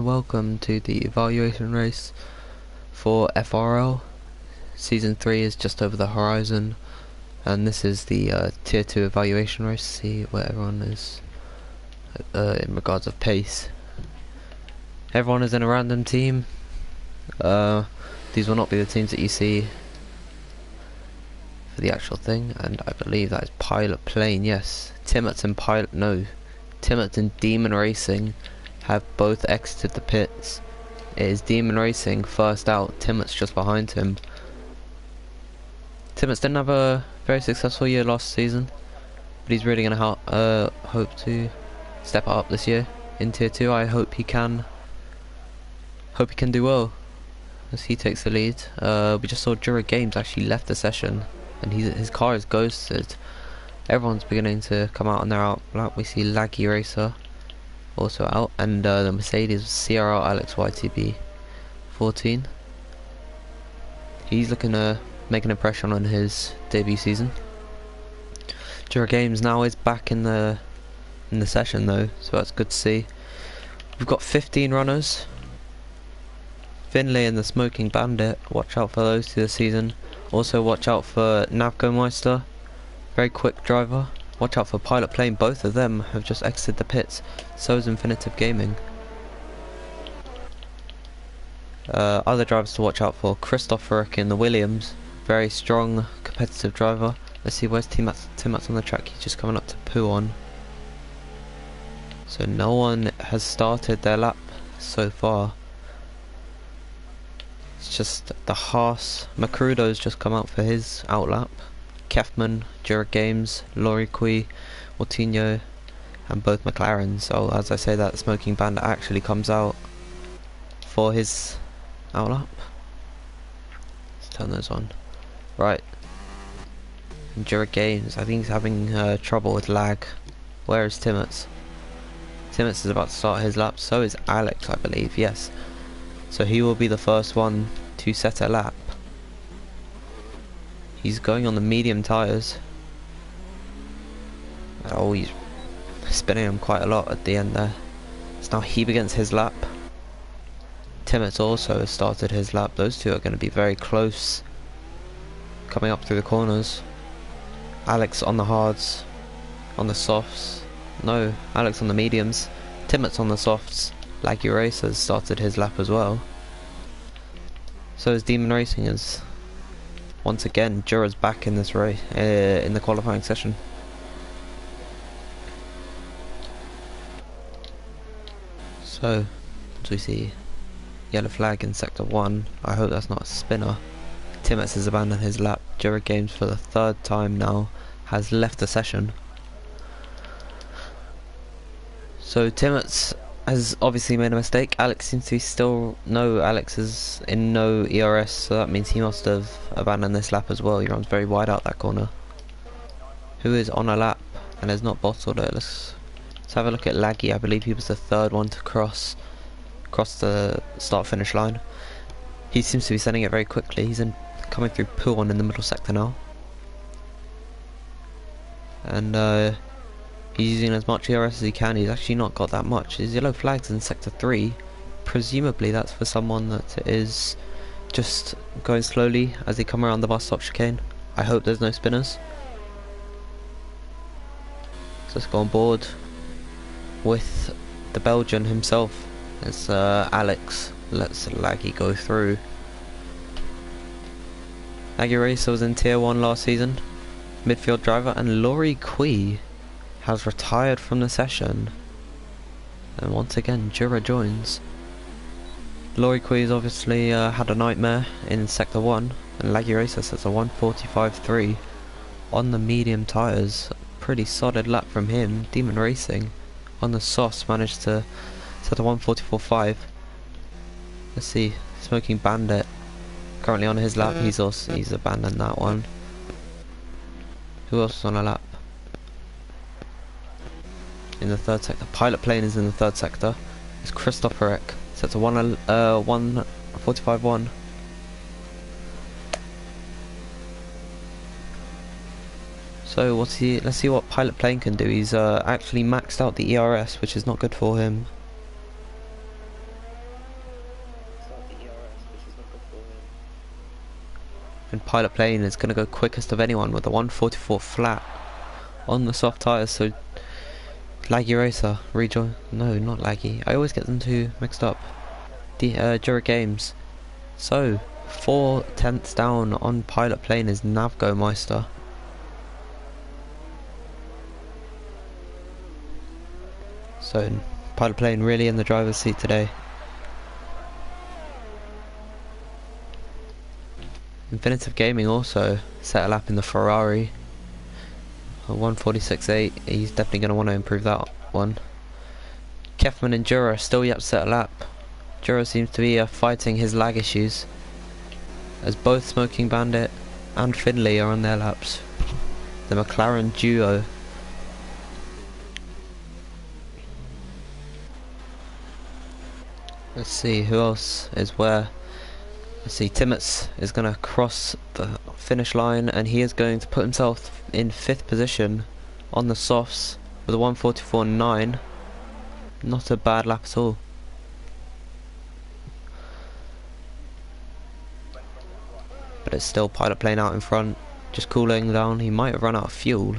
Welcome to the evaluation race for FRL. Season 3 is just over the horizon, and this is the Tier 2 evaluation race. See where everyone is in regards of pace. Everyone is in a random team. These will not be the teams that you see for the actual thing, and I believe that is Pilot Plane. Yes, Timmets and Timmets and Demon Racing have both exited the pits. It is Demon Racing first out, Timmets just behind him. Timmets didn't have a very successful year last season, but he's really going to hope to step up this year in Tier 2. I hope he can do well as he takes the lead. We just saw Jura Games actually left the session, and his car is ghosted. Everyone's beginning to come out on their out lap. We see Laggy Racer also out, and the Mercedes CRR Alex YTB 14. He's looking to make an impression on his debut season. Jura Games now is back in the session though, so that's good to see. We've got 15 runners. Finlay and the Smoking Bandit, watch out for those two this season. Also watch out for Navco Meister, very quick driver. Watch out for Pilot Plane, both of them have just exited the pits. So is Infinitive Gaming. Other drivers to watch out for: Christopher in the Williams, very strong competitive driver. Let's see, where's Timmets on the track? He's just coming up to Puon. So no one has started their lap so far. It's just the Haas. Macrudo's just come out for his outlap. Kefman, Jura Games, Loriqui, Ortinho, and both McLarens. So as I say that, Smoking Bandit actually comes out for his outlap. Let's turn those on. Right. And Jura Games, I think he's having trouble with lag. Where is Timmets? Timmets is about to start his lap, so is Alex, I believe, yes. So he will be the first one to set a lap. He's going on the medium tyres. Oh, he's spinning him quite a lot at the end there. So now he begins his lap. Timmets also has started his lap. Those two are going to be very close coming up through the corners. Alex on the hards, on the softs. No, Alex on the mediums. Timmets on the softs. Laggy Race has started his lap as well. So is Demon Racing. Is once again, Jura's back in this race, in the qualifying session. So, as we see, yellow flag in sector 1. I hope that's not a spinner. Timmets has abandoned his lap. Jura Games for the third time now has left the session. So Timmets has obviously made a mistake. Alex seems to be still... No, Alex is in no ERS, so that means he must have abandoned this lap as well. He runs very wide out that corner. Who is on a lap and has not bottled it? Let's have a look at Laggy. I believe he was the third one to cross the start-finish line. He seems to be sending it very quickly. He's coming through Puon in the middle sector now. And he's using as much ERS as he can. He's actually not got that much. His yellow flag's in sector 3. Presumably that's for someone that is just going slowly as they come around the bus stop chicane. I hope there's no spinners. So let's go on board with the Belgian himself. It's Alex. Let's Laggy go through. Laggy Racer was in Tier 1 last season. Midfield driver, and Loriqui has retired from the session, and once again Jura joins. Loriqui has obviously had a nightmare in sector 1, and Laggy Racer sets a 1:45.3 on the medium tyres. Pretty solid lap from him. Demon Racing on the sauce managed to set a 1:44.5. Let's see, Smoking Bandit currently on his lap. He's abandoned that one. Who else is on a lap? In the third sector, Pilot Plane is in the third sector. It's Christopher Eck. Sets a 1:45.1. So let's see what Pilot Plane can do. He's actually maxed out the ERS, which is not good for him. And Pilot Plane is going to go quickest of anyone with a 144 flat on the soft tyres. So Laggy Racer, rejoin. No, not Laggy. I always get them two mixed up. The Jura Games. So 4/10 down on Pilot Plane is Navgo Meister. So Pilot Plane really in the driver's seat today. Infinitive Gaming also set a lap in the Ferrari. A 146.8. He's definitely going to want to improve that one. Kefman and Jura still yet to set a lap. Jura seems to be fighting his lag issues, as both Smoking Bandit and Finley are on their laps. The McLaren duo. Let's see who else is where. Let's see, Timmets is going to cross the finish line, and he is going to put himself in 5th position on the softs with a 144.9. Not a bad lap at all. But it's still Pilot Plane out in front, just cooling down. He might have run out of fuel,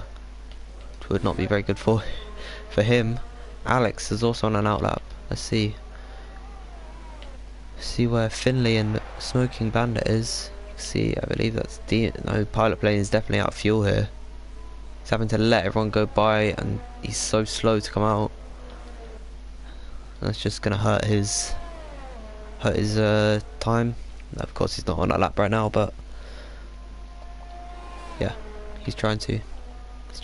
which would not be very good for him. Alex is also on an out lap. Let's see. See where Finley and Smoking Bandit is. See, I believe that's no, Pilot Plane is definitely out of fuel here. He's having to let everyone go by, and he's so slow to come out. That's just gonna hurt his time. Of course, he's not on that lap right now, but yeah, he's trying to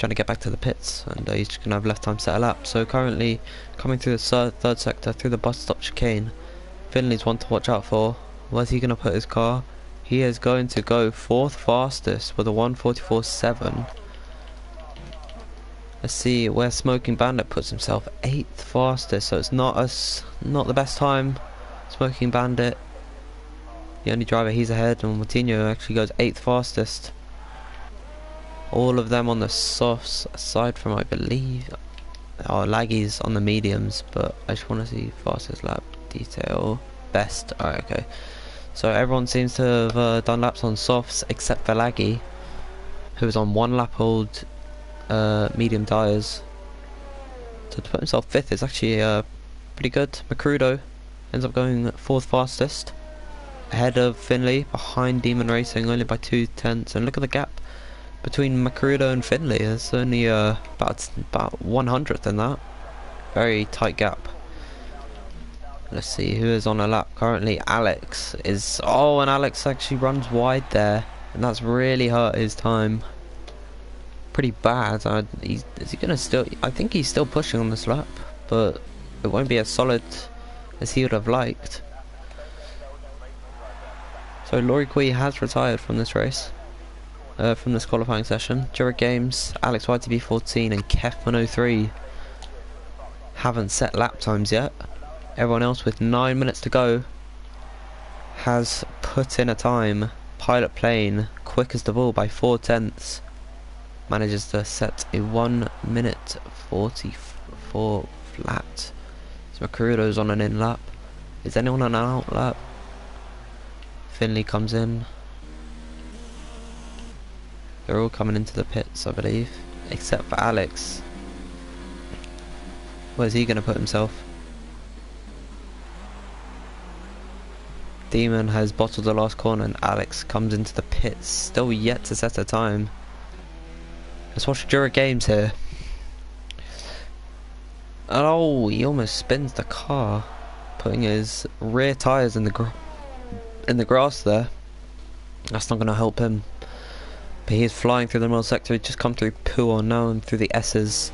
get back to the pits, and he's just gonna have left time set a lap. So currently coming through the third sector through the bus stop chicane. Finley's one to watch out for. Where's he going to put his car? He is going to go 4th fastest with a 144.7. Let's see where Smoking Bandit puts himself. 8th fastest, so it's not the best time. Smoking Bandit, the only driver, he's ahead, and Martino actually goes 8th fastest. All of them on the softs, aside from, I believe, Laggy's on the mediums, but I just want to see fastest lap. Detail best. Alright, okay. So everyone seems to have done laps on softs except for Laggy, who is on 1 lap old medium tyres. So to put himself 5th is actually pretty good. Macrudo ends up going 4th fastest, ahead of Finley, behind Demon Racing only by 2/10. And look at the gap between Macrudo and Finley. There's only about 100th in that. Very tight gap. Let's see who is on a lap currently. Alex is, and Alex actually runs wide there, and that's really hurt his time pretty bad. Is he gonna still? I think he's still pushing on this lap, but it won't be as solid as he would have liked. So Laurie Quee has retired from this race, from this qualifying session. Jura Games, Alex YTB14 and Kef103 haven't set lap times yet. Everyone else with 9 minutes to go has put in a time. Pilot Plane, quickest of all by 4/10, manages to set a 1:44 flat. So Macrudo's on an in lap. Is anyone on an out lap? Finley comes in. They're all coming into the pits, I believe, except for Alex. Where's he going to put himself? Demon has bottled the last corner, and Alex comes into the pits, still yet to set a time. Let's watch Jura Games here. Oh, he almost spins the car, putting his rear tyres in the grass there. That's not going to help him. But he is flying through the middle sector. He's just come through Puon now and through the S's.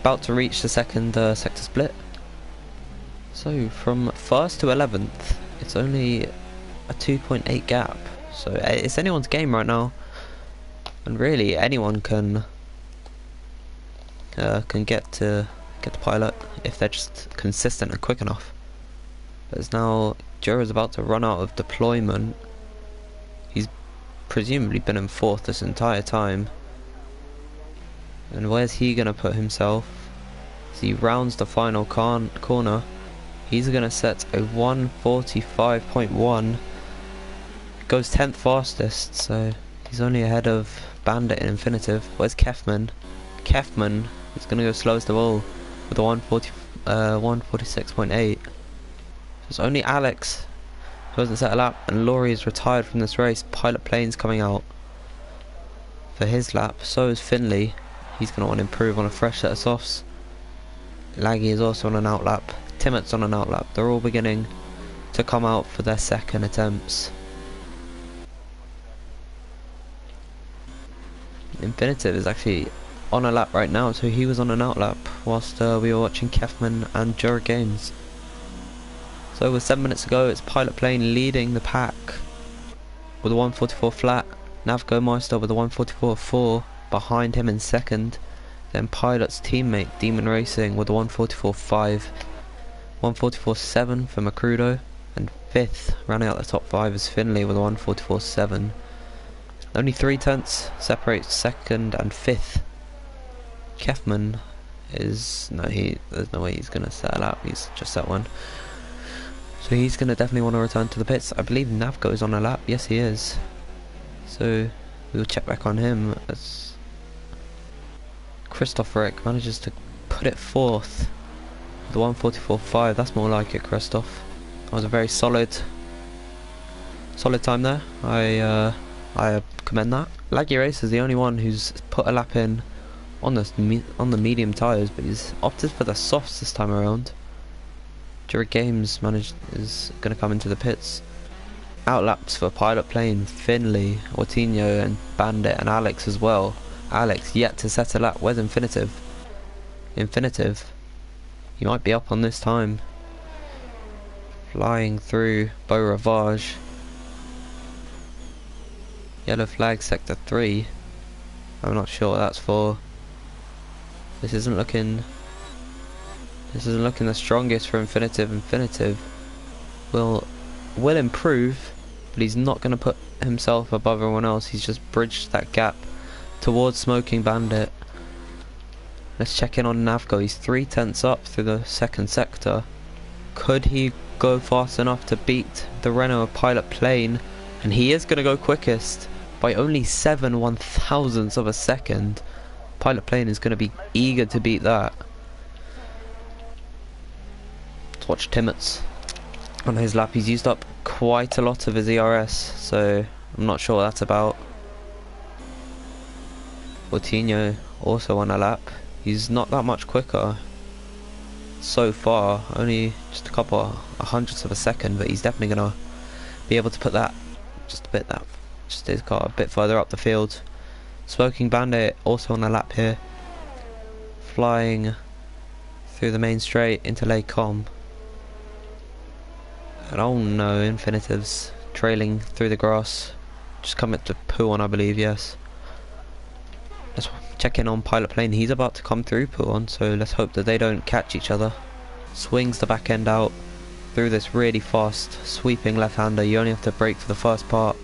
About to reach the second sector split. So from 1st to 11th, it's only a 2.8 gap. So it's anyone's game right now, and really anyone can get to Pilot if they're just consistent and quick enough. But it's now Jura's about to run out of deployment. He's presumably been in 4th this entire time. And where's he gonna put himself? As he rounds the final corner, he's gonna set a 1:45.1. goes 10th fastest, so he's only ahead of Bandit in Infinitive. Where's Kefman? Kefman is going to go slowest of all with a 146.8. It's only Alex who hasn't set a lap, and Laurie is retired from this race. Pilot Plane's coming out for his lap, so is Finley. He's going to want to improve on a fresh set of softs. Laggy is also on an out lap. Timmett's on an out lap. They're all beginning to come out for their second attempts. Infinitive is actually on a lap right now, so he was on an out lap whilst we were watching Kefman and Jura Games. So with 7 minutes to go, it's Pilot Plane leading the pack with a 144 flat. Navgo Meister with a 144.4 behind him in second. Then Pilot's teammate Demon Racing with a 144.5, 144.7 for Macrudo, and fifth, rounding out the top 5, is Finley with a 144.7. Only 3 tenths separate second and fifth. Kefman is there's no way he's gonna settle out. He's just set one, so he's gonna definitely want to return to the pits. I believe Navgo is on a lap. Yes, he is. So we'll check back on him as Christoph Rick manages to put it fourth. The 144.5. That's more like it, Christoph. That was a very solid time there. I commend that. Laggy Race is the only one who's put a lap in on the medium tyres, but he's opted for the softs this time around. Jura Games is going to come into the pits. Outlaps for Pilot Plane, Finley, Ortinho and Bandit, and Alex as well. Alex yet to set a lap. Where's Infinitive? Infinitive, he might be up on this time. Flying through Beau Rivage. Yellow flag sector 3. I'm not sure what that's for. This isn't looking the strongest for Infinitive. Infinitive will improve, but he's not going to put himself above everyone else. He's just bridged that gap towards Smoking Bandit. Let's check in on Navgo. He's 3 tenths up through the second sector. Could he go fast enough to beat the Renault of Pilot Plane? And he is going to go quickest by only 7/1000ths of a second. Pilot Plane is going to be eager to beat that. Let's watch Timmett's on his lap. He's used up quite a lot of his ERS, so I'm not sure what that's about. Ortinho also on a lap. He's not that much quicker so far, only just a couple of hundredths of a second, but he's definitely going to be able to put that his car a bit further up the field. Smoking Bandit also on a lap here, flying through the main straight into Lake Com. And oh no, Infinitive's trailing through the grass, just coming to Pouon, I believe. Yes. Let's check in on Pilot Plane. He's about to come through Pouon, so let's hope that they don't catch each other. Swings the back end out through this really fast sweeping left-hander. You only have to brake for the first part.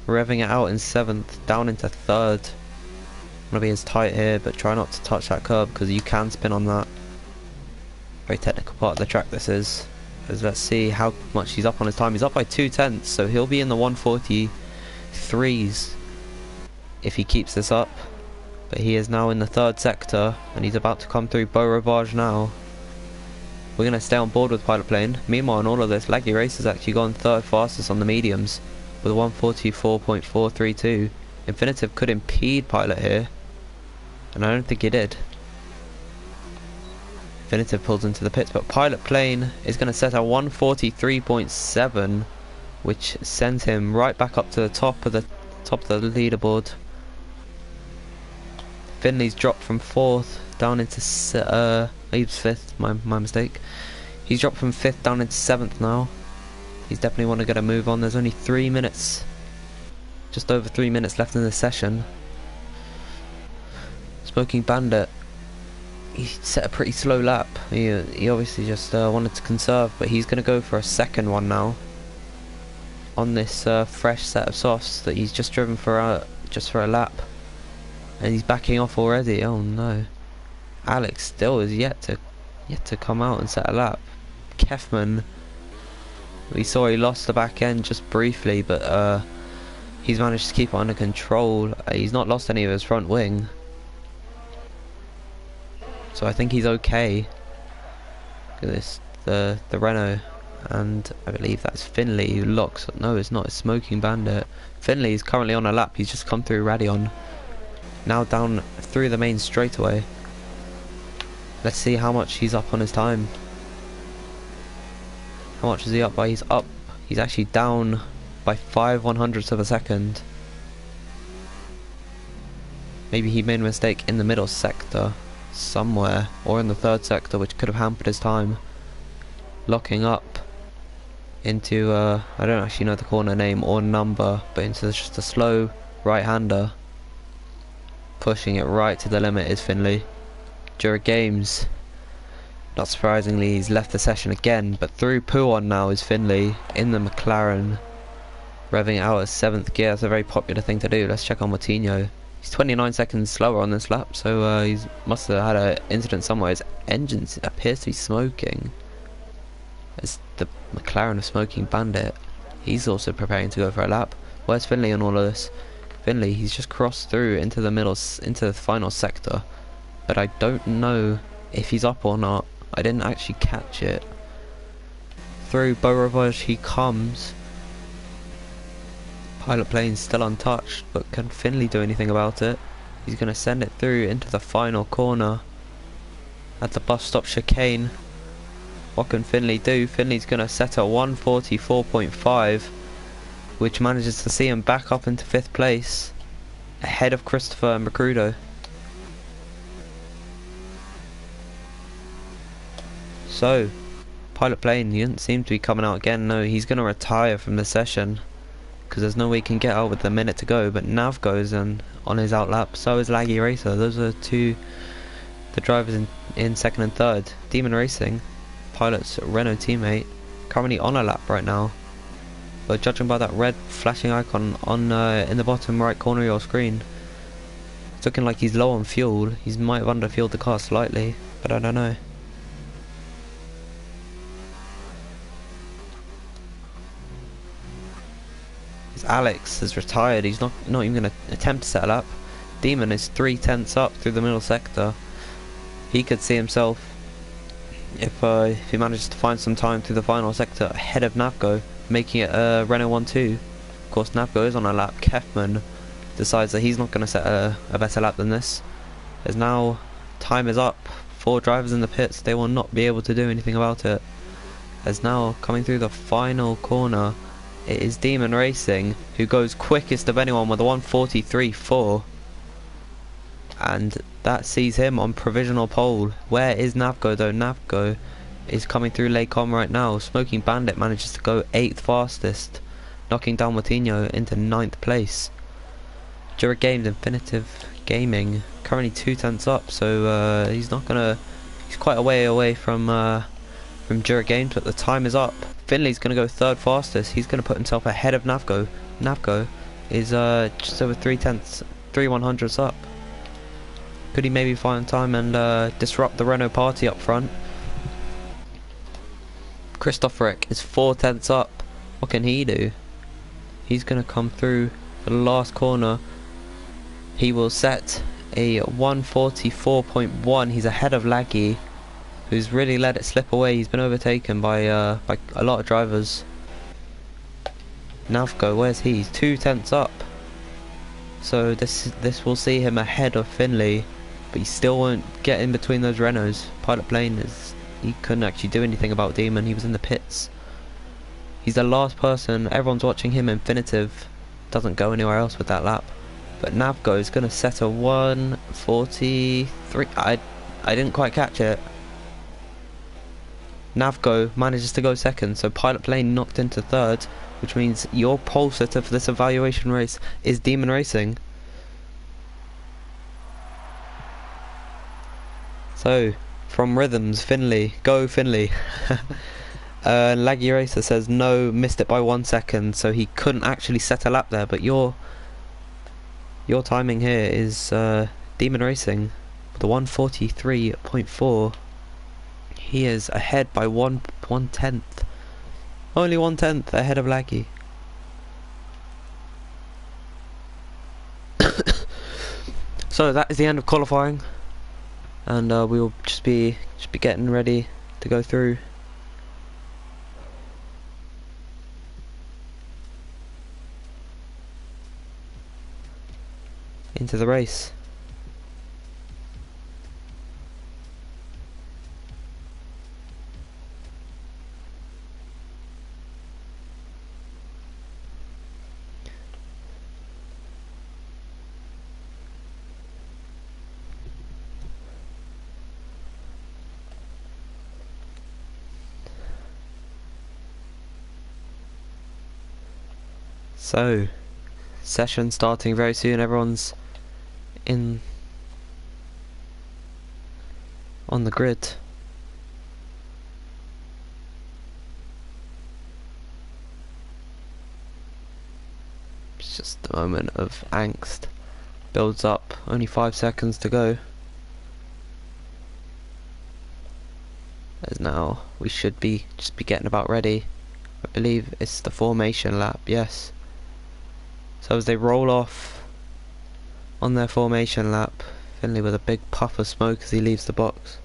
Revving it out in 7th, down into 3rd. I'm gonna be as tight here, but try not to touch that curb because you can spin on that. Very technical part of the track this is. Let's see how much he's up on his time. He's up by 2 tenths, so he'll be in the 143s if he keeps this up. But he is now in the 3rd sector, and he's about to come through Beau Rivage now. We're going to stay on board with Pilot Plane. Meanwhile, in all of this, Laggy Race has actually gone 3rd fastest on the mediums with a 144.432. Infinitive could impede Pilot here, and I don't think he did. Infinitive pulls into the pits, but Pilot Plane is going to set a 143.7, which sends him right back up to the top of the leaderboard. Finley's dropped from 4th down into he was 5th, my mistake. He's dropped from 5th down into 7th now. He's definitely want to get a move on. There's only 3 minutes, just over 3 minutes left in the session. Smoking Bandit, he set a pretty slow lap. He obviously just wanted to conserve, but he's going to go for a second one now on this fresh set of softs that he's just driven for a lap, and he's backing off already. Oh no! Alex still is yet to come out and set a lap. Kefman We saw he lost the back end just briefly, but he's managed to keep it under control. He's not lost any of his front wing, so I think he's okay. Look at this, the Renault, and I believe that's Finley who locks. No, it's not. It's Smoking Bandit. Finley is currently on a lap. He's just come through Radion. Now down through the main straightaway. Let's see how much he's up on his time. How much is he up by? He's up. He's actually down by 5/100ths of a second. Maybe he made a mistake in the middle sector somewhere, or in the third sector, which could have hampered his time. Locking up into I don't actually know the corner name or number, but into just a slow right-hander. Pushing it right to the limit is Finley. Jura Games, not surprisingly, he's left the session again, but through Pouon now is Finley in the McLaren, revving out at 7th gear. That's a very popular thing to do. Let's check on Moutinho. He's 29 seconds slower on this lap, so he must have had an incident somewhere. His engine appears to be smoking. It's the McLaren of Smoking Bandit. He's also preparing to go for a lap. Where's Finley on all of this? Finley, he's just crossed through into the middle, into the final sector, but I don't know if he's up or not. I didn't actually catch it. Through Beau Rivage he comes. Pilot plane still untouched, but can Finley do anything about it? He's going to send it through into the final corner at the bus stop chicane. What can Finley do? Finley's going to set a 144.5, which manages to see him back up into 5th place, ahead of Christopher and Macrudo. So, Pilot Plane, he doesn't seem to be coming out again. No, he's going to retire from the session, because there's no way he can get out with a minute to go. But Nav goes on his outlap, so is Laggy Racer. Those are the drivers in 2nd and 3rd. Demon Racing, Pilot's Renault teammate, currently on a lap right now. But judging by that red flashing icon on in the bottom right corner of your screen, it's looking like he's low on fuel. He might have underfueled the car slightly, but I don't know. Alex has retired. He's not even going to attempt to set a lap. Demon is 3/10ths up through the middle sector. He could see himself, if he manages to find some time through the final sector, ahead of Navgo, making it a Renault 1-2. Of course, Navgo is on a lap. Kefman decides that he's not going to set a better lap than this. As now time is up. 4 drivers in the pits. They will not be able to do anything about it. As now coming through the final corner, it is Demon Racing who goes quickest of anyone with a 143.4, and that sees him on provisional pole. Where is Navgo though? Navgo is coming through Lecom right now. Smoking Bandit manages to go 8th fastest, knocking down Moutinho into 9th place. Jura Games Infinitive Gaming currently 2/10ths up, so he's quite a way away from Jura Games, but the time is up. Finley's going to go 3rd fastest. He's going to put himself ahead of Navgo. Navgo is just over 3/100ths up. Could he maybe find time and disrupt the Renault party up front? Christopherek is 4/10ths up. What can he do? He's going to come through the last corner. He will set a 144.1. He's ahead of Laggy, who's really let it slip away. He's been overtaken by a lot of drivers. Navgo, where's he? He's 2/10ths up. So this will see him ahead of Finley, but he still won't get in between those Renaults. Pilot Plane he couldn't actually do anything about Demon. He was in the pits. He's the last person. Everyone's watching him. Infinitive doesn't go anywhere else with that lap. But Navgo is going to set a 143. I didn't quite catch it. Navgo manages to go 2nd, so Pilot Plane knocked into 3rd, which means your pole sitter for this evaluation race is Demon Racing. So, from Rhythms, Finley, go Finley. Laggy Racer says no, missed it by 1 second, so he couldn't actually set a lap there, but your timing here is Demon Racing with a 143.4. He is ahead by 1/10th. Only 1/10 ahead of Laggy. So that is the end of qualifying, and we will just be getting ready to go through. Into the race. So, session starting very soon. Everyone's in on the grid. It's just a moment of angst. Builds up. Only 5 seconds to go. As now we should be just be getting about ready. I believe it's the formation lap. Yes. So as they roll off on their formation lap, Finley with a big puff of smoke as he leaves the box.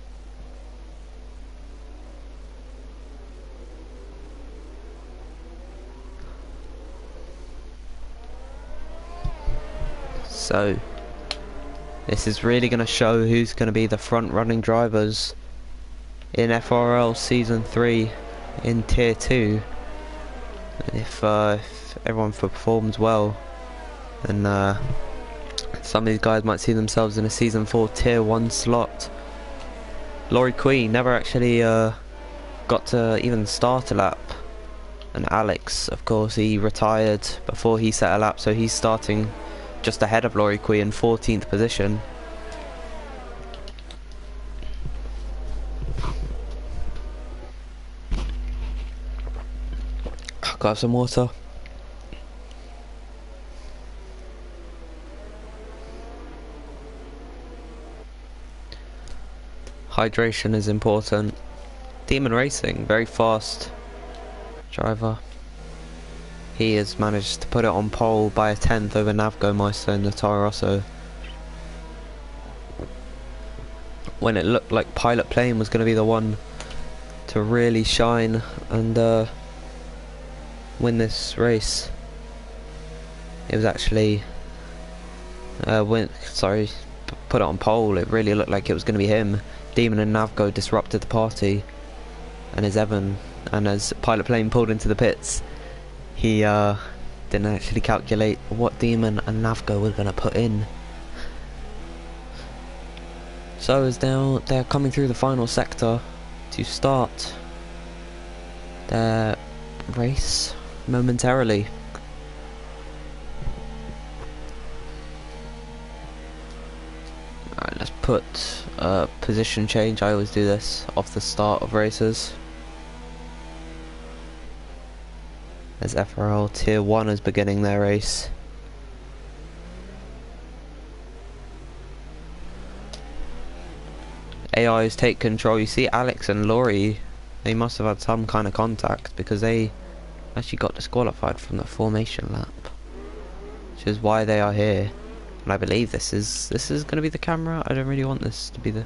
So this is really going to show who's going to be the front running drivers in FRL Season 3 in Tier 2. If everyone performs well, then some of these guys might see themselves in a Season 4 Tier 1 slot. Laurie Queen never actually got to even start a lap, and Alex, of course, he retired before he set a lap, so he's starting just ahead of Laurie Queen in 14th position. Got some water. Hydration is important. Demon Racing, very fast driver. He has managed to put it on pole by a 10th over Navgo Meister and the Toro Rosso. When it looked like Pilot Plane was going to be the one to really shine and win this race, it was actually put it on pole. It really looked like it was going to be him. Demon and Navgo disrupted the party, and as Pilot Plane pulled into the pits, he didn't actually calculate what Demon and Navgo were going to put in. So as they're coming through the final sector to start their race momentarily. Alright, let's put position change. I always do this off the start of races. As FRL Tier 1 is beginning their race. AIs take control. You see Alex and Laurie, they must have had some kind of contact because they actually got disqualified from the formation lap, which is why they are here. And I believe this is going to be the camera. I don't really want this to be the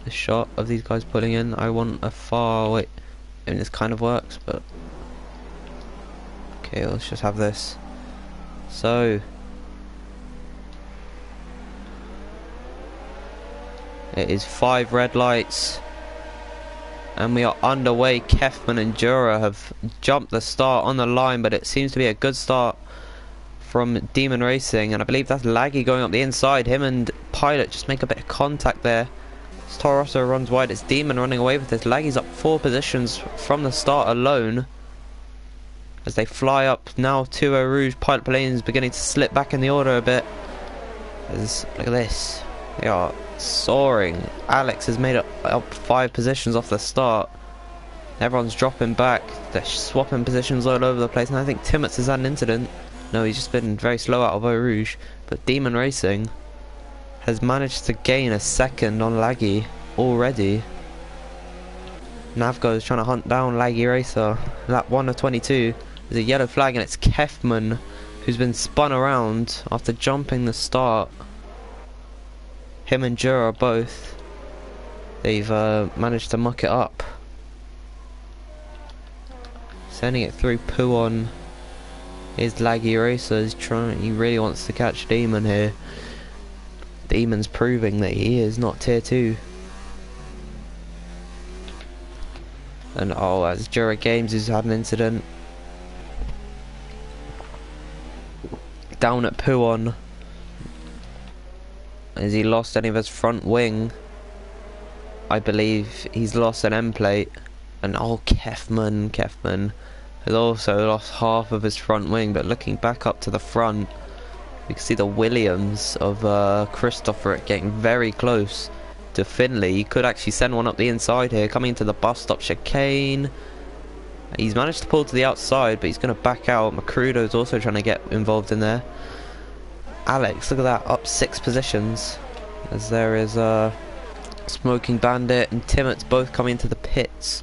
shot of these guys pulling in. I want a far away. I mean, this kind of works, but okay, let's just have this. So it is 5 red lights and we are underway. Kefman and Jura have jumped the start on the line, but it seems to be a good start from Demon Racing, and I believe that's Laggy going up the inside. Him and Pilot just make a bit of contact there. As Toro Rosso runs wide, it's Demon running away with this. Laggy's up 4 positions from the start alone. As they fly up now to Eau Rouge, Pilot Plane is beginning to slip back in the order a bit. Look at this. They are soaring. Alex has made up 5 positions off the start. Everyone's dropping back. They're swapping positions all over the place. And I think Timmets has had an incident. No, he's just been very slow out of Eau Rouge. But Demon Racing has managed to gain a second on Laggy already. Navgo is trying to hunt down Laggy Racer. Lap 1 of 22. There's a yellow flag and it's Kefman who's been spun around after jumping the start. Him and Jura both. They've managed to muck it up. Sending it through Puon. Here's Laggy Racer. He really wants to catch Demon here. Demon's proving that he is not tier 2. And oh, as Jura Games has had an incident. Down at Puon. Has he lost any of his front wing? I believe he's lost an end plate. And oh, Kefman has also lost half of his front wing, but looking back up to the front, you can see the Williams of Christopher getting very close to Finley. He could actually send one up the inside here, coming into the bus stop chicane. He's managed to pull to the outside, but he's going to back out. Macrudo's also trying to get involved in there. Alex, look at that, up 6 positions, as there is Smoking Bandit and Timot's both coming into the pits.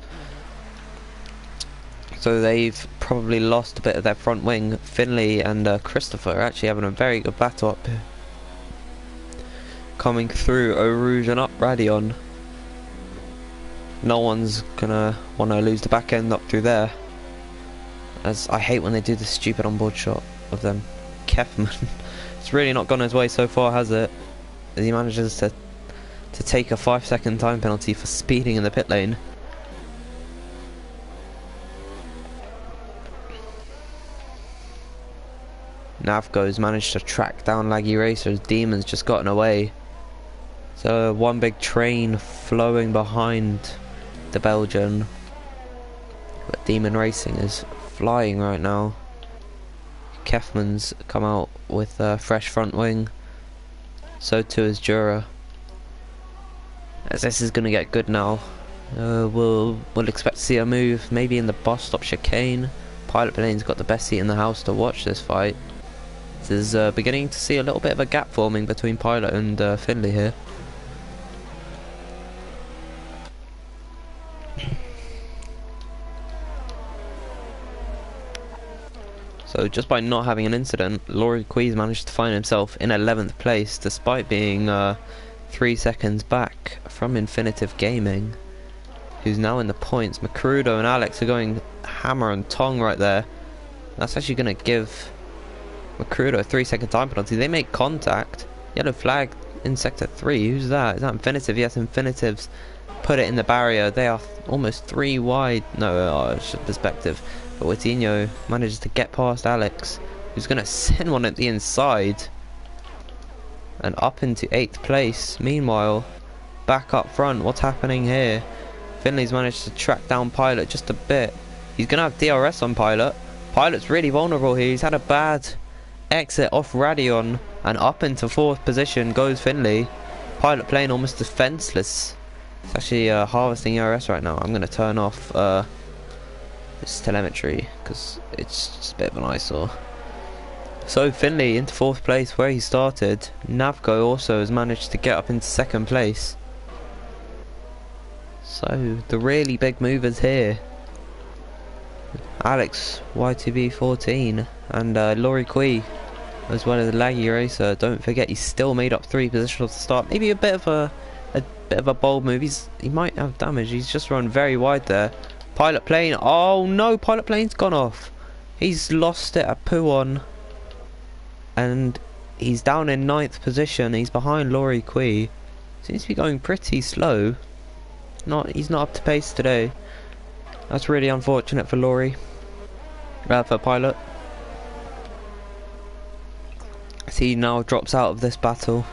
So they've probably lost a bit of their front wing. Finley and Christopher are actually having a very good battle up here. Coming through Eau Rouge and up Radion. No one's gonna want to lose the back end up through there. As I hate when they do this stupid onboard shot of them. Kefman. It's really not gone his way so far, has it? As he manages to take a 5-second time penalty for speeding in the pit lane. Navgo's managed to track down Laggy Racer's Demon's just gotten away. So one big train flowing behind the Belgian. But Demon Racing is flying right now. Kefman's come out with a fresh front wing. So too is Jura. As this is going to get good now. We'll expect to see a move maybe in the bus stop chicane. Pilot Plane's got the best seat in the house to watch this fight. There's beginning to see a little bit of a gap forming between Pilot and Finley here. So just by not having an incident, Laurie Quees managed to find himself in 11th place despite being 3 seconds back from Infinitive Gaming, who's now in the points. Macrudo and Alex are going hammer and tong right there. That's actually going to give Macrudo a 3-second time penalty. They make contact. Yellow flag in sector 3. Who's that? Is that Infinitive? Yes, Infinitives put it in the barrier. They are almost 3 wide. No, it's just perspective. But Witinho manages to get past Alex, who's going to send one at the inside. And up into 8th place. Meanwhile, back up front, what's happening here? Finley's managed to track down Pilot just a bit. He's going to have DRS on Pilot. Pilot's really vulnerable here. He's had a bad exit off Radion, and up into 4th position goes Finley. Pilot Plane almost defenseless. It's actually harvesting ERS right now. I'm going to turn off this telemetry because it's just a bit of an eyesore. So Finley into 4th place where he started. Navgo also has managed to get up into 2nd place. So the really big movers here. Alex YTB14 and Laurie Quee, as well as Laggy Racer. Don't forget, he still made up 3 positions at the start. Maybe a bit of a bold move. He might have damage. He's just run very wide there. Pilot Plane. Oh no, Pilot Plane's gone off. He's lost it at Puon, and he's down in 9th position. He's behind Laurie Quee. Seems to be going pretty slow. He's not up to pace today. That's really unfortunate for Laurie. For Pilot. As he now drops out of this battle.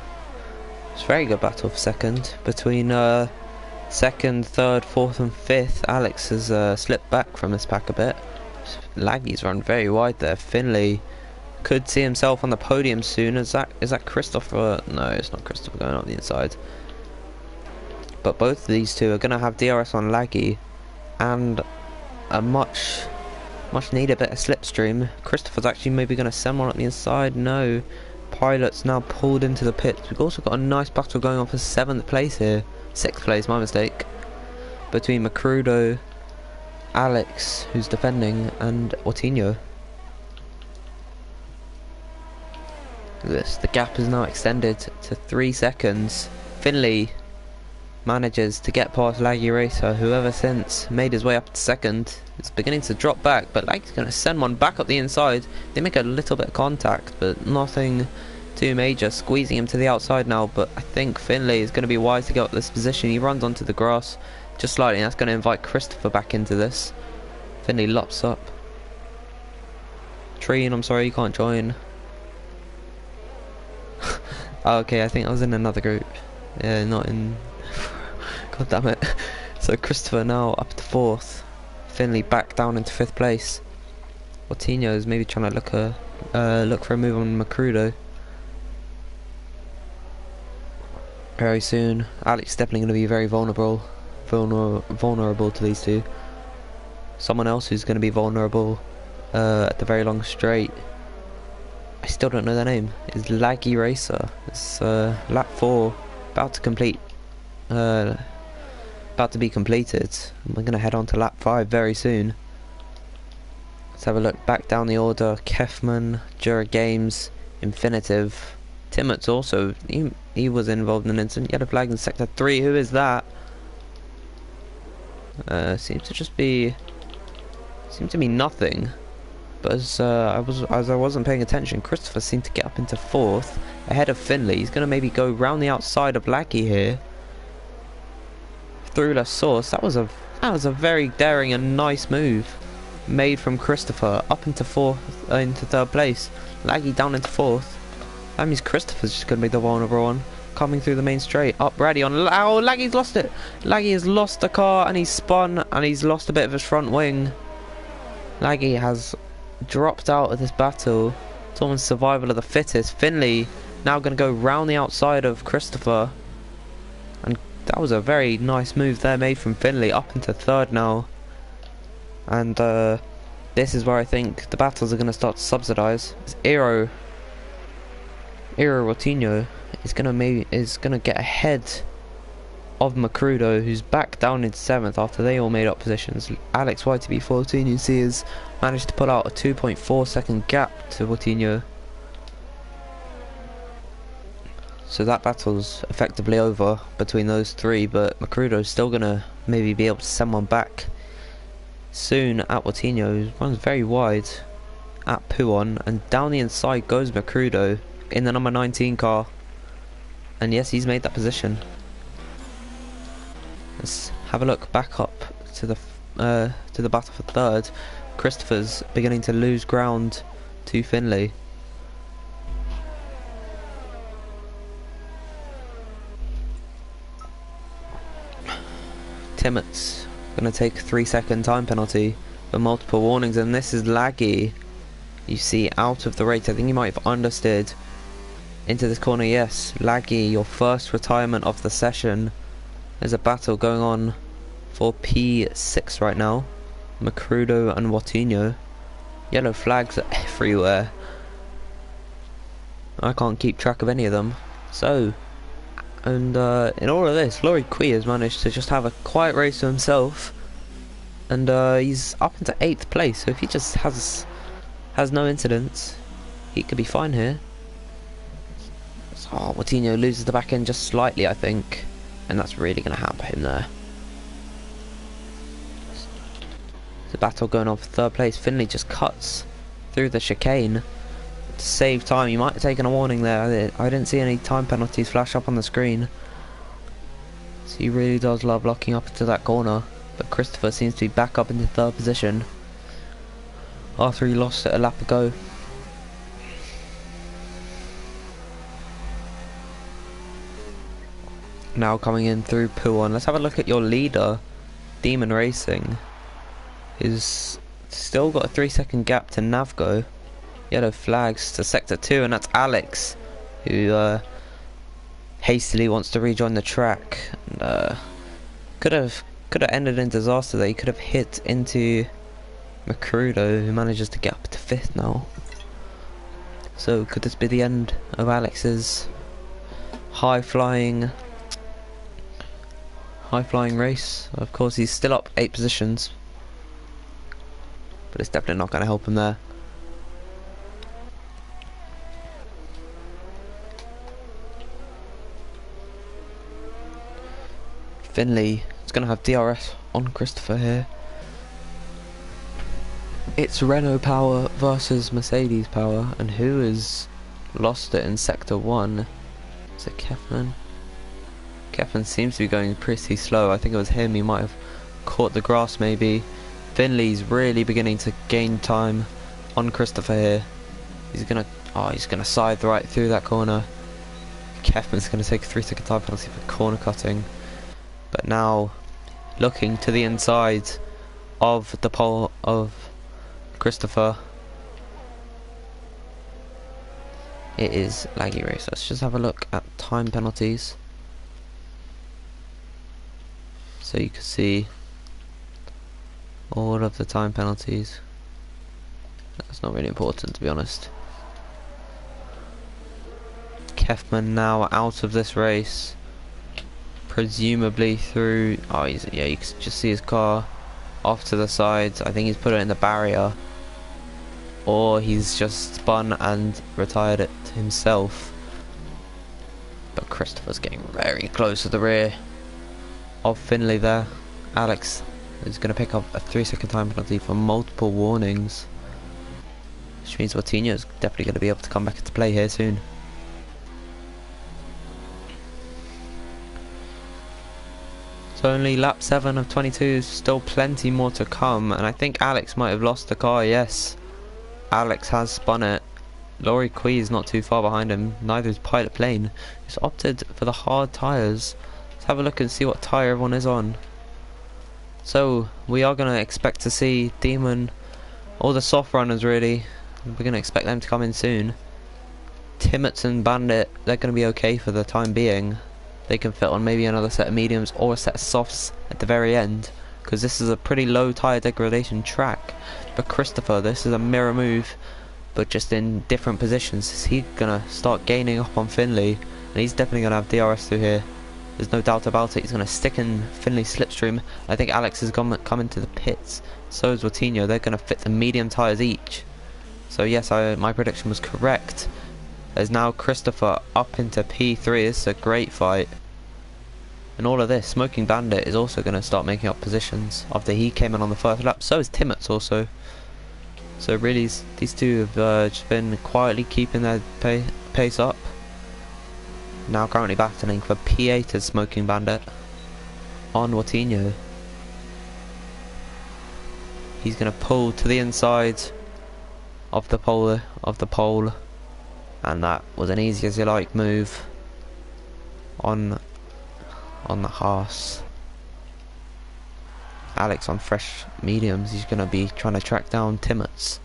It's a very good battle for 2nd. Between 2nd, 3rd, 4th and 5th, Alex has slipped back from this pack a bit. Laggy's run very wide there. Finley could see himself on the podium soon. Is that Christopher? No, it's not Christopher going up the inside. But both of these two are going to have DRS on Laggy and a much needed bit of slipstream. Christopher's actually maybe going to send one up the inside. No. Pilot's now pulled into the pits. We've also got a nice battle going on for 7th place here. 6th place, my mistake. between Macrudo, Alex, who's defending, and Ortinho. The gap is now extended to 3 seconds. Finley manages to get past Laggy Racer, who ever since made his way up to second. It's beginning to drop back, but Laggy's going to send one back up the inside. They make a little bit of contact, but nothing too major. Squeezing him to the outside now, but I think Finley is going to be wise to get up this position. He runs onto the grass just slightly, and that's going to invite Christopher back into this. Finley lops up. Treen, I'm sorry, you can't join. Oh, okay, I think I was in another group. Yeah, not in... God damn it. So Christopher now up to 4th. Finley back down into 5th place. Ortinho is maybe trying to look for a move on Macrudo. Very soon. Alex is definitely going to be very vulnerable to these two. Someone else who's going to be vulnerable at the very long straight, I still don't know their name, is Laggy Racer. It's lap 4, about to be completed. We're going to head on to lap 5 very soon. Let's have a look back down the order. Kefman, Jura Games, Infinitive. Timot's also, he was involved in an incident. Yellow flag in sector 3, who is that? Seems to be nothing. But as I wasn't paying attention, Christopher seemed to get up into 4th ahead of Finley. He's going to maybe go round the outside of Laggy here through the source. That was a very daring and nice move made from Christopher up into 3rd place. Laggy down into 4th. That means Christopher's just going to be the vulnerable one coming through the main straight. Up ready on. Oh, Laggy's lost it. Laggy has lost the car and he's spun and he's lost a bit of his front wing. Laggy has dropped out of this battle. It's almost survival of the fittest. Finley now going to go round the outside of Christopher, and that was a very nice move there made from Finley up into 3rd now. And this is where I think the battles are going to start to subsidise. Iro Ortinho is going to get ahead of Macrudo, who's back down in 7th after they all made up positions. Alex YTB14, you see, has managed to pull out a 2.4 second gap to Ortinho. So that battle's effectively over between those three, but Macrudo's still going to maybe be able to send one back soon at Ortinho, who runs very wide at Puon, and down the inside goes Macrudo in the number 19 car. And yes, he's made that position. Let's have a look back up to the battle for 3rd. Christopher's beginning to lose ground to Finley. Timot's going to take a 3-second time penalty for multiple warnings, and this is Laggy. You see, out of the race. I think he might have understeered into this corner. Yes, Laggy, your first retirement of the session. There's a battle going on for P6 right now. Macrudo and Ortinho. Yellow flags are everywhere. I can't keep track of any of them. So, and in all of this, Laurie Quee has managed to just have a quiet race to himself, and he's up into 8th place. So if he just has no incidents, he could be fine here. So, Ortinho loses the back end just slightly, I think. And that's really going to hamper him there. The battle going on for 3rd place. Finley just cuts through the chicane to save time. You might have taken a warning there. I didn't see any time penalties flash up on the screen. So he really does love locking up into that corner. But Christopher seems to be back up into 3rd position after he lost it a lap ago. Now coming in through Puon. Let's have a look at your leader, Demon Racing, who's still got a 3-second gap to Navgo. Yellow flags to sector 2, and that's Alex, who hastily wants to rejoin the track. And could have ended in disaster there. He could have hit into Macrudo, who manages to get up to 5th now. So could this be the end of Alex's high-flying high flying race. Of course, he's still up 8 positions, but it's definitely not going to help him there. Finley is going to have DRS on Christopher here. It's Renault power versus Mercedes power, and who has lost it in sector 1? Is it Kefman? Kefman seems to be going pretty slow. I think it was him. He might have caught the grass maybe. Finley's really beginning to gain time on Christopher here. He's gonna side right through that corner. Kefman's gonna take a 3-second time penalty for corner cutting. But now looking to the inside of the pole of Christopher. It is laggy race. Let's just have a look at time penalties, so you can see all of the time penalties. That's not really important, to be honest. Kefman now out of this race, presumably through. Oh, you can just see his car off to the sides. I think he's put it in the barrier, or he's just spun and retired it himself. But Christopher's getting very close to the rear of Finley there. Alex is going to pick up a 3-second time penalty for multiple warnings, which means Watinho is definitely going to be able to come back into play here soon. So only lap 7 of 22, still plenty more to come, and I think Alex might have lost the car. Yes, Alex has spun it. Laurie Quee is not too far behind him, neither is Pilot Plane, who's opted for the hard tyres. Let's have a look and see what tyre everyone is on. So we are going to expect to see Demon, all the soft runners really, we're going to expect them to come in soon. Timmets and Bandit, they're going to be okay for the time being. They can fit on maybe another set of mediums or a set of softs at the very end, because this is a pretty low tyre degradation track. But Christopher, this is a mirror move, but just in different positions. Is he going to start gaining up on Finley? And he's definitely going to have DRS through here. There's no doubt about it. He's going to stick in Finley's slipstream. I think Alex has come into the pits. So is Watinho. They're going to fit the medium tyres each. So yes, my prediction was correct. There's now Christopher up into P3. This is a great fight. And all of this, Smoking Bandit is also going to start making up positions after he came in on the first lap. So is Timmets also. So really, these two have just been quietly keeping their pace up. Now currently battling for P8 as Smoking Bandit on Watinho. He's going to pull to the inside of the pole, and that was an easy as you like move on the Haas. Alex on fresh mediums. He's going to be trying to track down Timmets.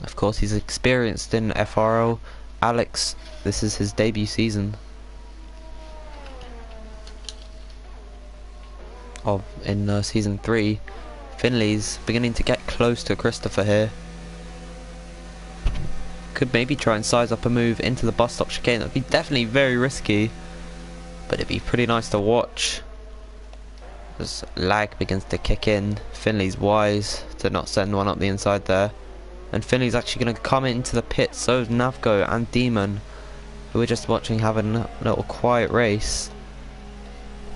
Of course, he's experienced in FRL. Alex, this is his debut season in season 3. Finley's beginning to get close to Christopher here. Could maybe try and size up a move into the bus stop chicane. That'd be definitely very risky, but it'd be pretty nice to watch as lag begins to kick in. Finley's wise to not send one up the inside there, and Finley's actually going to come into the pit. So is Navgo and Demon, who we're just watching having a little quiet race.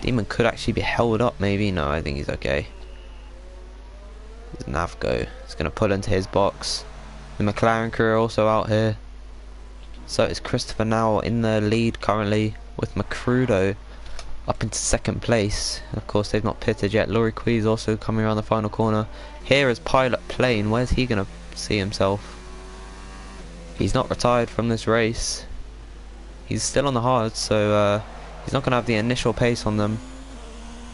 Demon could actually be held up maybe. No, I think he's okay. There's Navgo. He's going to pull into his box. The McLaren crew are also out here. So it's Christopher now in the lead currently, with Macrudo up into second place. Of course, they've not pitted yet. Laurie Quee's also coming around the final corner. Here is Pilot Plane. Where's he going to see himself? He's not retired from this race. He's still on the hard, so he's not going to have the initial pace on them.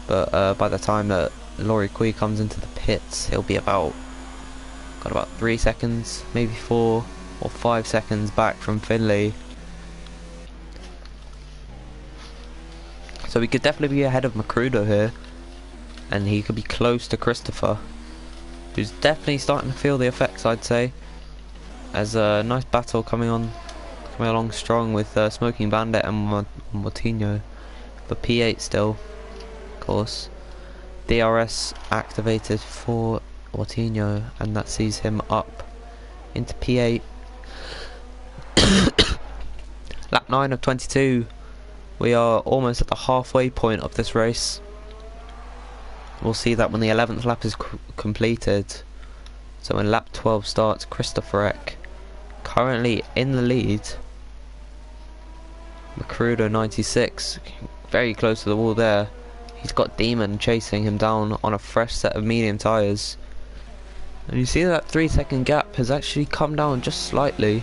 But by the time that Laurie Quee comes into the pits, he'll be got about 3 seconds, maybe 4 or 5 seconds back from Finley. So we could definitely be ahead of Macrudo here, and he could be close to Christopher, who's definitely starting to feel the effects, I'd say. As a nice battle coming along strong with Smoking Bandit and Watinho for P8 still. course. DRS activated for Ortinho, and that sees him up into P8. Lap 9 of 22. We are almost at the halfway point of this race. We'll see that when the 11th lap is completed. So when lap 12 starts, Christopher Eck currently in the lead. Macrudo 96, very close to the wall there. He's got Demon chasing him down on a fresh set of medium tyres. And you see that 3-second gap has actually come down just slightly.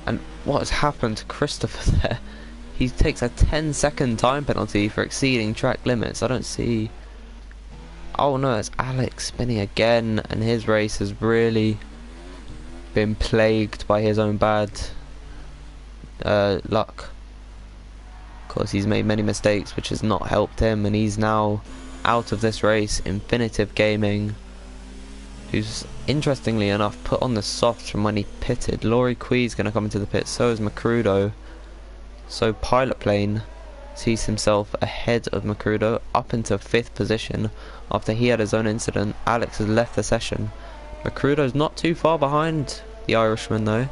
And what has happened to Christopher there? He takes a 10-second time penalty for exceeding track limits. I don't see... Oh no, it's Alex spinning again, and his race has really been plagued by his own bad luck. Of course, he's made many mistakes which has not helped him, and he's now out of this race. Infinitive Gaming, who's interestingly enough put on the softs from when he pitted. Laurie Quee's going to come into the pit, so is Macrudo. So Pilot Plane sees himself ahead of Macrudo up into 5th position after he had his own incident. Alex has left the session. Macrudo's not too far behind the Irishman though.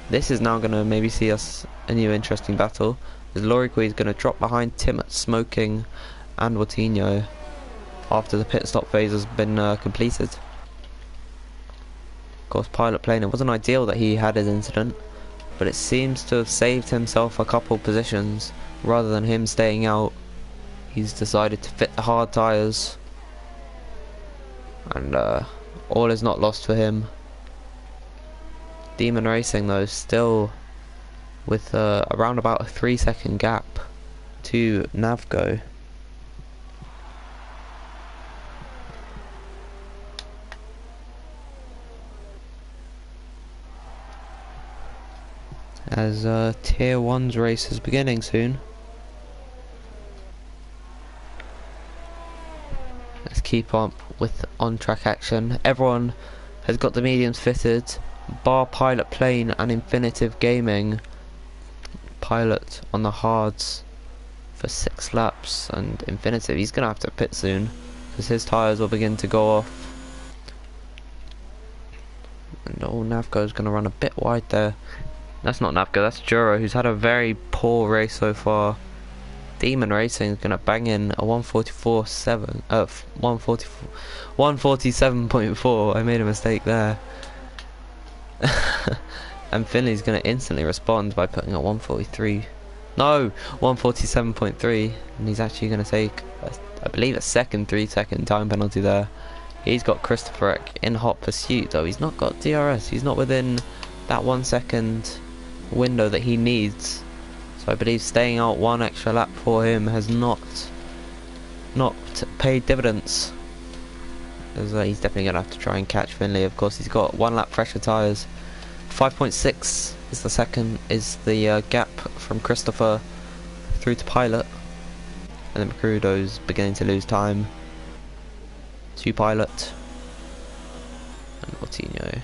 This is now going to maybe see us a new interesting battle, as Laurie Quee is going to drop behind Tim Smoking and Watinho after the pit stop phase has been completed. Of course, Pilot Plane, it wasn't ideal that he had his incident, but it seems to have saved himself a couple positions. Rather than him staying out, he's decided to fit the hard tyres, and all is not lost for him. Demon Racing though still with around about a 3-second gap to Navgo. As Tier 1's race is beginning soon. Let's keep up with on-track action. Everyone has got the mediums fitted, bar Pilot Plane and Infinitive Gaming. Pilot on the hards for 6 laps, and Infinitive, he's going to have to pit soon because his tyres will begin to go off. And Navgo's going to run a bit wide there. That's not Navgo, that's Juro, who's had a very poor race so far. Demon Racing is going to bang in a 147.4. I made a mistake there. And Finley's going to instantly respond by putting a 143. No, 147.3. And he's actually going to take, I believe, a second 3-second time penalty there. He's got Christopher Eck in hot pursuit, though. He's not got DRS. He's not within that 1 second window that he needs. So I believe staying out one extra lap for him has not paid dividends. As he's definitely going to have to try and catch Finley. Of course, he's got 1 lap fresher tyres. 5.6 is the gap from Christopher through to Pilot. And then Macrudo's beginning to lose time to Pilot. And Ortinho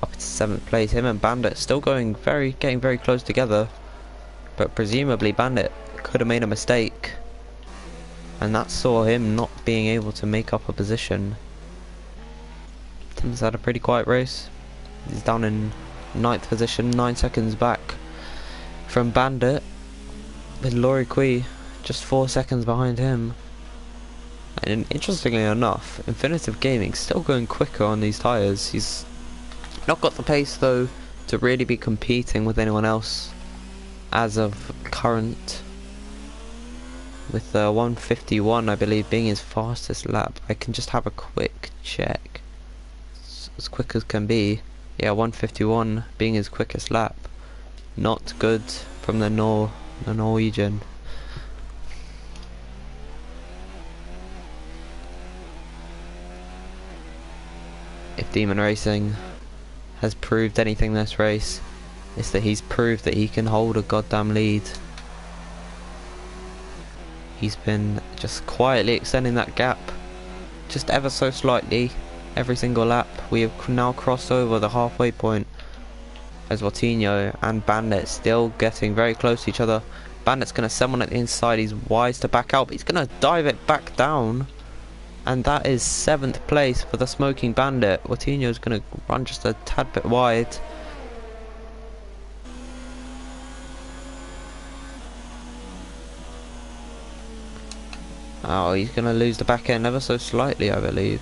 up into 7th place. Him and Bandit still getting very close together. But presumably Bandit could have made a mistake, and that saw him not being able to make up a position. Tim's had a pretty quiet race. He's down in 9th position, 9 seconds back from Bandit, with Laurie Quee just 4 seconds behind him. And interestingly enough, Infinitive Gaming still going quicker on these tyres. He's not got the pace though to really be competing with anyone else as of current, with 151 I believe being his fastest lap. I can just have a quick check. It's as quick as can be. Yeah, 151 being his quickest lap. Not good from the Norwegian. If Demon Racing has proved anything this race, it's that he's proved that he can hold a goddamn lead. He's been just quietly extending that gap, just ever so slightly, every single lap. We have now crossed over the halfway point, as Watinho and Bandit still getting very close to each other. Bandit's going to send one at the inside. He's wise to back out, but he's going to dive it back down. And that is 7th place for the Smoking Bandit. Watinho's going to run just a tad bit wide. Oh, he's going to lose the back end ever so slightly, I believe.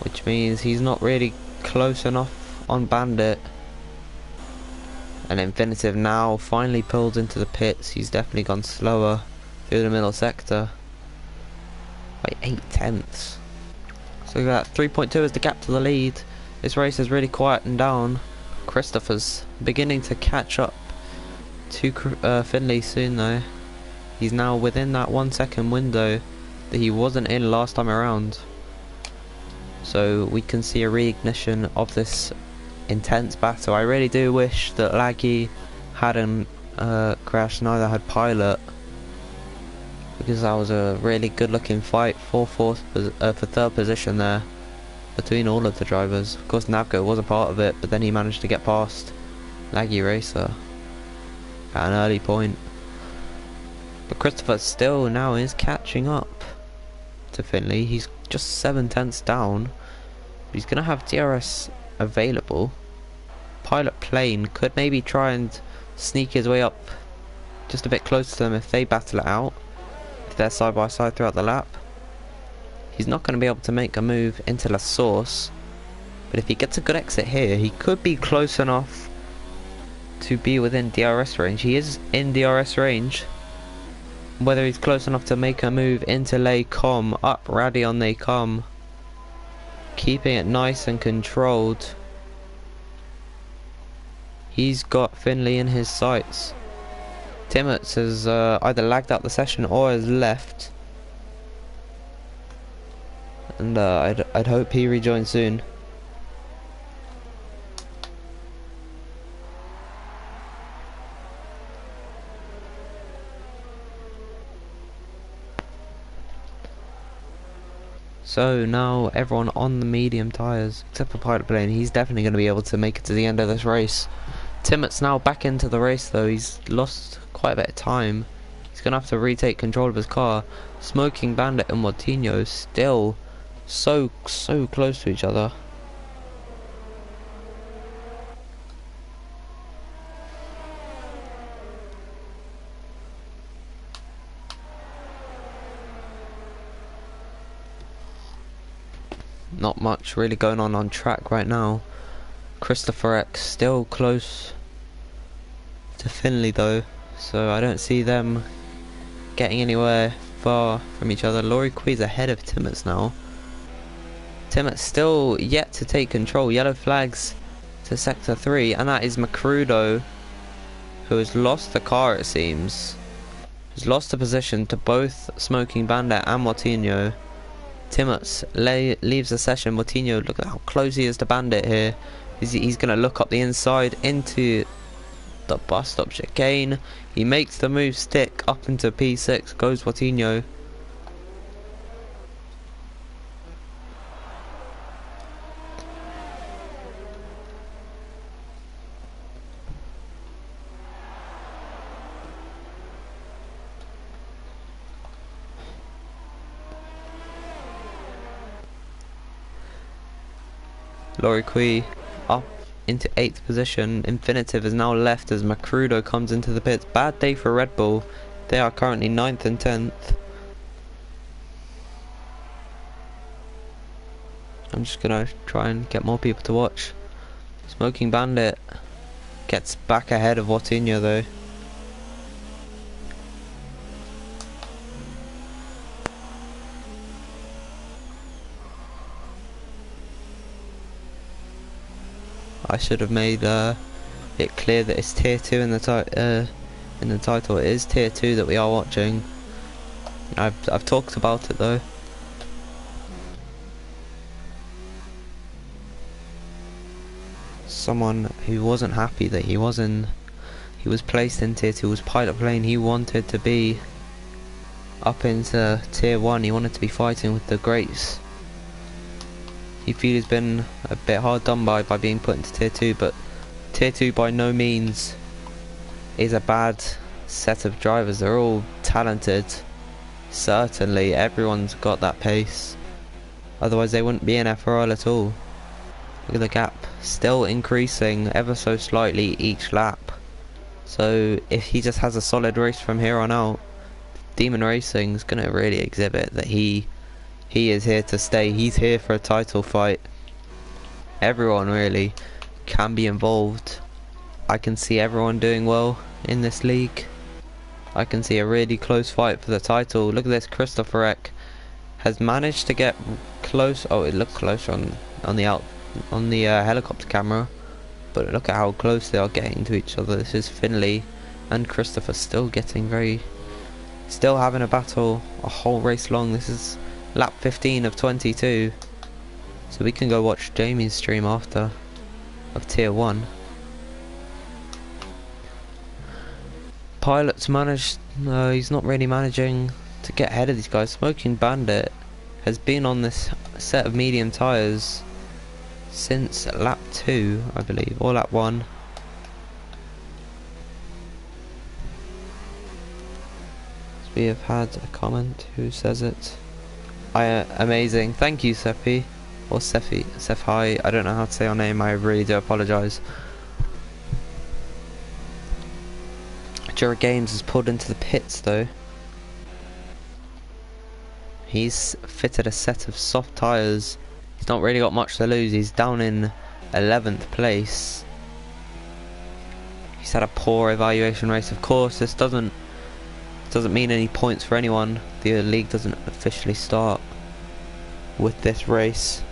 Which means he's not really close enough on Bandit. And Infinitive now finally pulled into the pits. He's definitely gone slower through the middle sector by 8/10. So that 3.2 is the gap to the lead. This race has really quietened down. Christopher's beginning to catch up to Finley soon though. He's now within that 1 second window that he wasn't in last time around. So we can see a reignition of this intense battle. I really do wish that Laggy hadn't crashed, neither had Pilot, because that was a really good looking fight for third position there between all of the drivers. Of course Navgo was a part of it, but then he managed to get past Laggy Racer at an early point. But Christopher still now is catching up to Finley. He's just 7/10 down. He's going to have DRS available. Pilot Plane could maybe try and sneak his way up just a bit closer to them if they battle it out, if they're side by side throughout the lap. He's not going to be able to make a move into La Source, but if he gets a good exit here, he could be close enough to be within DRS range. He is in DRS range. Whether he's close enough to make a move into Les Combes, up Radion they come, keeping it nice and controlled. He's got Finley in his sights. Timmets has either lagged out the session or has left, and I'd hope he rejoins soon. So now everyone on the medium tyres, except for Pilot Plane, he's definitely going to be able to make it to the end of this race. Timmett's now back into the race though. He's lost quite a bit of time. He's going to have to retake control of his car. Smoking Bandit and Watinho still so close to each other. Not much really going on track right now. Christopher X still close to Finley though, so I don't see them getting anywhere far from each other. Laurie Quee's ahead of Timmets now. Timmets still yet to take control. Yellow flags to sector 3, and that is Macrudo, who has lost the car it seems. He's lost the position to both Smoking Bandit and Watinho. Timmets leaves the session. Watinho, look at how close he is to Bandit here. He's going to look up the inside into the bus stop chicane. He makes the move stick up into P6. Goes Watinho. Laurie Quee up into 8th position. Infinitive is now left as Macrudo comes into the pits. Bad day for Red Bull. They are currently 9th and 10th. I'm just gonna try and get more people to watch. Smoking Bandit gets back ahead of Watinho though. I should have made it clear that it's tier 2 in the title. It is tier 2 that we are watching. I've talked about it though. Someone who wasn't happy that he was placed in tier 2 was Pilot Plane. He wanted to be up into tier 1. He wanted to be fighting with the greats. He feels he's been a bit hard done by being put into tier 2, but tier 2 by no means is a bad set of drivers. They're all talented. Certainly, everyone's got that pace. Otherwise, they wouldn't be in FRL at all. Look at the gap, still increasing ever so slightly each lap. So if he just has a solid race from here on out, Demon Racing's gonna really exhibit that he is here to stay. He's here for a title fight. Everyone really can be involved. I can see everyone doing well in this league. I can see a really close fight for the title. Look at this, Christopher Eck has managed to get close. Oh, it looked closer on the helicopter camera, but look at how close they are getting to each other. This is Finley and Christopher still having a battle a whole race long. This is lap 15 of 22, so we can go watch Jamie's stream after of tier 1. Pilot's managed, no, he's not really managing to get ahead of these guys. Smoking Bandit has been on this set of medium tyres since lap 2, I believe, or lap 1. We have had a comment. Who says it? Amazing. Thank you, Seppi. Or Sephi. I don't know how to say your name. I really do apologise. Jura Games has pulled into the pits though. He's fitted a set of soft tyres. He's not really got much to lose. He's down in 11th place. He's had a poor evaluation race. Of course, this doesn't mean any points for anyone. The league doesn't officially start with this race.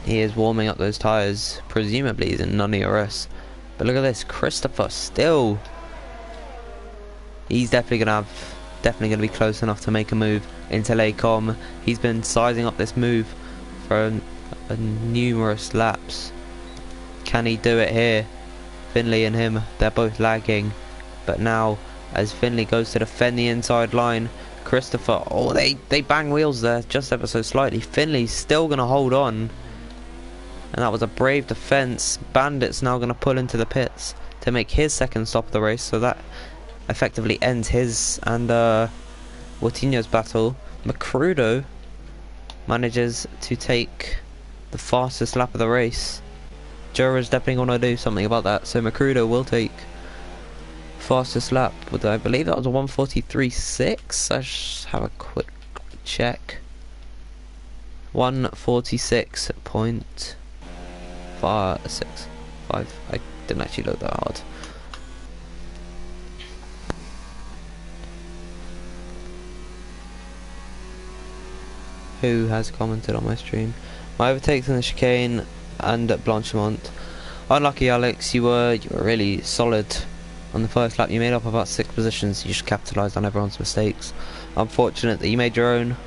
He is warming up those tyres. Presumably he's in non-ERS. But look at this, Christopher still. He's definitely gonna be close enough to make a move into Lacom. He's been sizing up this move for numerous laps. Can he do it here? Finley and him, they're both lagging. But now, as Finley goes to defend the inside line, Christopher, oh, they bang wheels there just ever so slightly. Finley's still gonna hold on. And that was a brave defense. Bandit's now going to pull into the pits to make his second stop of the race. So that effectively ends his and Watinho's battle. Macrudo manages to take the fastest lap of the race. Jura's definitely going to do something about that. So Macrudo will take fastest lap with, I believe that was a 1:43.6. I just have a quick check. 1:46.5. I didn't actually look that hard. Who has commented on my stream? My overtakes in the chicane and at Blanchimont. Unlucky, Alex. You were really solid on the first lap. You made up about 6 positions. You just capitalised on everyone's mistakes. Unfortunate that you made your own.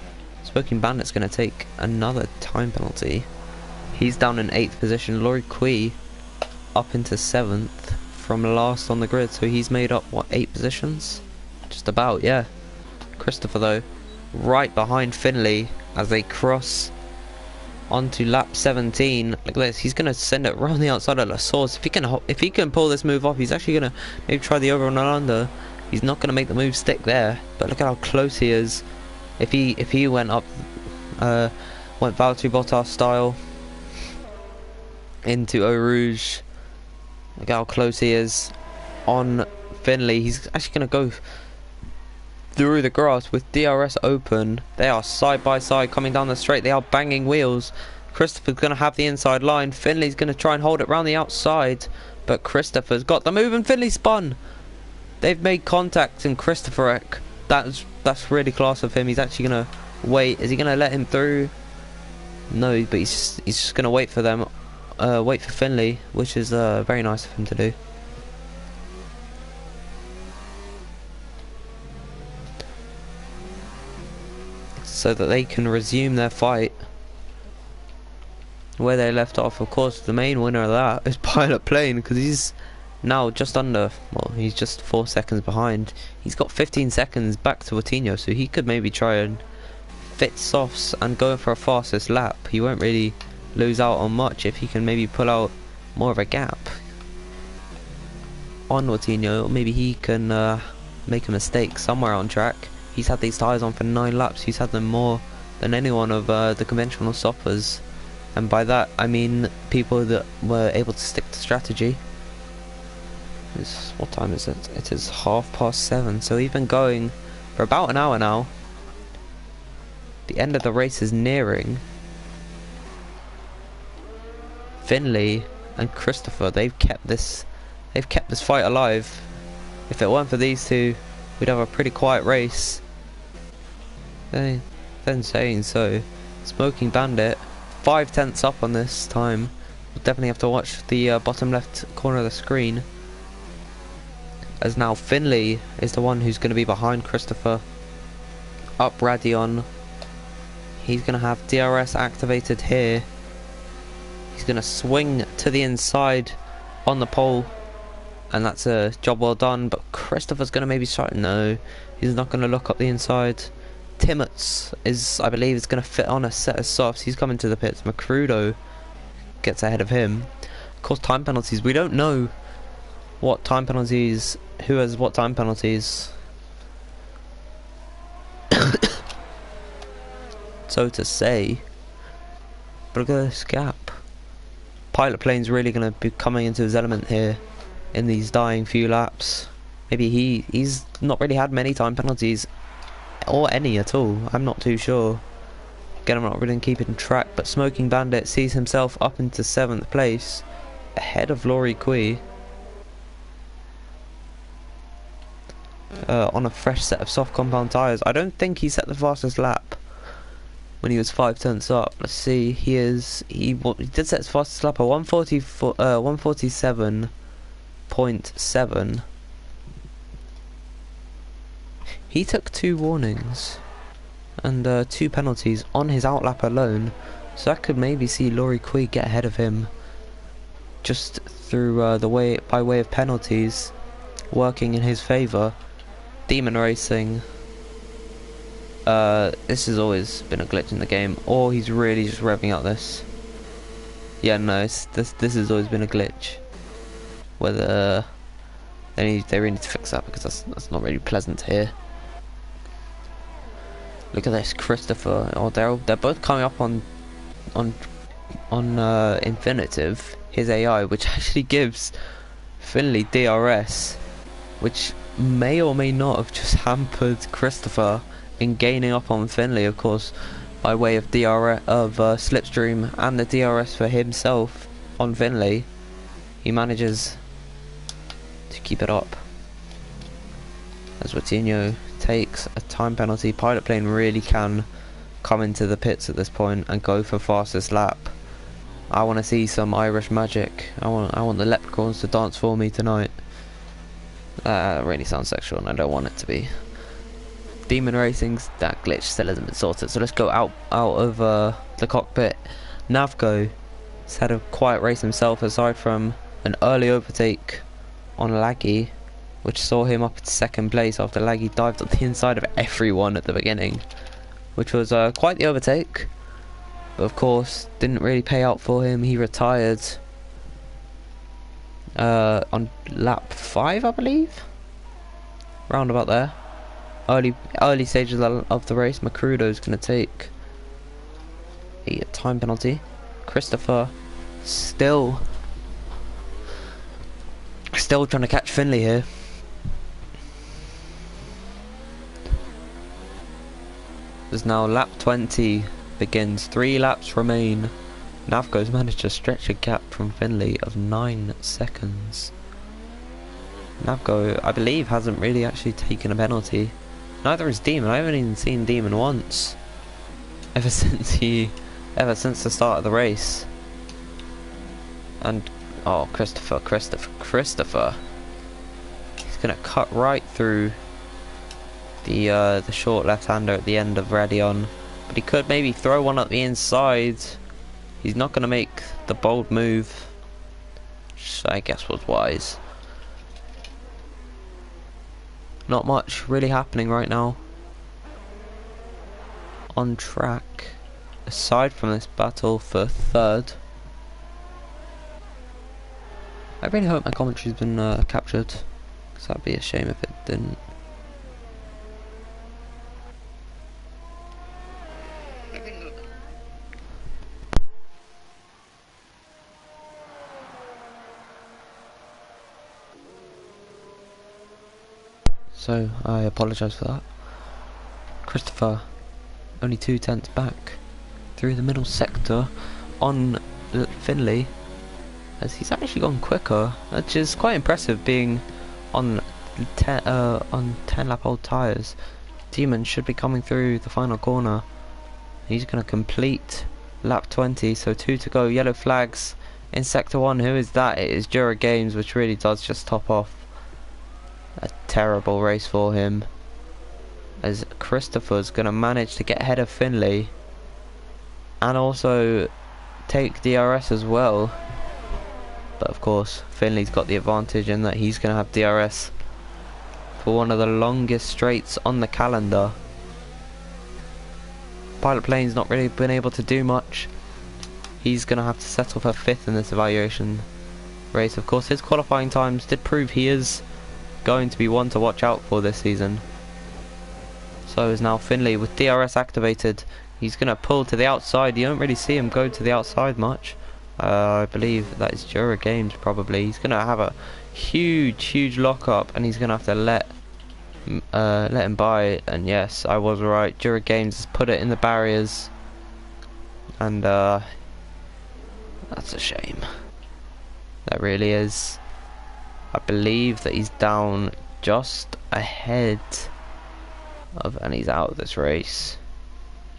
Smoking Bandit's going to take another time penalty. He's down in 8th position. Laurie Quee up into 7th from last on the grid. So he's made up, what, 8 positions? Just about, yeah. Christopher, though, right behind Finley as they cross onto lap 17. Look at this. He's going to send it around the outside of La Source. If he can pull this move off, he's actually going to maybe try the over and under. He's not going to make the move stick there. But look at how close he is. If he went up, went Valtteri Bottas style into Eau Rouge. Look how close he is on Finley. He's actually going to go through the grass with DRS open. They are side by side coming down the straight. They are banging wheels. Christopher's going to have the inside line. Finley's going to try and hold it round the outside, but Christopher's got the move and Finley spun. They've made contact in Christopher Eck. That's really class of him. He's actually going to wait. Is he going to let him through? No, but he's just going to wait for them. Wait for Finley, which is very nice of him to do. So that they can resume their fight where they left off. Of course, the main winner of that is Pilot Plane, because he's now just under, well, he's just 4 seconds behind. He's got 15 seconds back to Watinho, so he could maybe try and fit softs and going for a fastest lap. He won't really lose out on much if he can maybe pull out more of a gap on Coutinho, or maybe he can make a mistake somewhere on track. He's had these tyres on for 9 laps. He's had them more than anyone of the conventional stoppers, and by that I mean people that were able to stick to strategy. What time is it? It is 7:30, so he's been going for about an hour now. The end of the race is nearing. Finley and Christopher, they've kept this fight alive. If it weren't for these two, we'd have a pretty quiet race. They're insane. So Smoking Bandit 5/10 up on this time. We'll definitely have to watch the bottom left corner of the screen, as now Finley is the one who's going to be behind Christopher. Up Radion. He's going to have DRS activated here. He's going to swing to the inside on the pole, and that's a job well done. But Christopher's going to maybe start. No, he's not going to look up the inside. Timmets is, I believe, is going to fit on a set of softs. He's coming to the pits. Macrudo gets ahead of him. Of course, time penalties. We don't know what time penalties, who has what time penalties. So to say, but look at this gap. Pilot Plane's really going to be coming into his element here in these dying few laps. Maybe he's not really had many time penalties, or any at all. I'm not too sure. Again, I'm not really keeping track, but Smoking Bandit sees himself up into 7th place, ahead of Laurie Kui. On a fresh set of soft compound tyres. I don't think he set the fastest lap when he was 5/10 up. Let's see. He did set his fastest lap at 147.7. He took 2 warnings and 2 penalties on his outlap alone, so that could maybe see Laurie Kui get ahead of him just through by way of penalties working in his favour. Demon Racing. This has always been a glitch in the game, or he's really just revving up this. Yeah, no, this has always been a glitch. Whether they really need to fix that, because that's not really pleasant to hear. Look at this, Christopher. Oh, they're both coming up on infinitive, his AI, which actually gives Finley DRS, which may or may not have just hampered Christopher in gaining up on Finley, of course, by way of DRS of Slipstream and the DRS for himself on Finley. He manages to keep it up as Coutinho takes a time penalty. Pilot Plane really can come into the pits at this point and go for fastest lap. I want to see some Irish magic. I want the leprechauns to dance for me tonight. That really sounds sexual, and I don't want it to be. Demon Racing's that glitch still hasn't been sorted, so let's go out of the cockpit. Navgo has had a quiet race himself, aside from an early overtake on Laggy, which saw him up in 2nd place after Laggy dived up the inside of everyone at the beginning, which was quite the overtake, but of course didn't really pay out for him. He retired on lap 5, I believe, round about there. Early stages of the race. Macrudo's going to take a time penalty. Christopher still trying to catch Finley here. As now lap 20 begins. 3 laps remain. Navgo's managed to stretch a gap from Finley of 9 seconds. Navgo, I believe, hasn't really actually taken a penalty. Neither is Demon. I haven't even seen Demon once ever since the start of the race. And oh, Christopher. He's gonna cut right through the short left-hander at the end of Radion, but he could maybe throw one up the inside. He's not gonna make the bold move, which I guess was wise. Not much really happening right now on track, aside from this battle, for third. I really hope my commentary's been captured, because that'd be a shame if it didn't. So I apologise for that. Christopher, only 2/10 back through the middle sector on Finley, as he's actually gone quicker, which is quite impressive being on 10 lap old tyres. Demon should be coming through the final corner. He's going to complete lap 20, so 2 to go. Yellow flags in sector 1. Who is that? It is Jura Games, which really does just top off a terrible race for him, as Christopher's going to manage to get ahead of Finley and also take DRS as well. But of course Finley's got the advantage in that he's going to have DRS for one of the longest straights on the calendar. Pilot Plane's not really been able to do much. He's going to have to settle for 5th in this evaluation race. Of course his qualifying times did prove he is going to be one to watch out for this season. So is now Finley with DRS activated. He's going to pull to the outside. You don't really see him go to the outside much. I believe that is Jura Games probably. He's going to have a huge lockup, and he's going to have to let him by. And yes, I was right. Jura Games has put it in the barriers, and that's a shame. That really is. I believe that he's down just ahead of, and he's out of this race.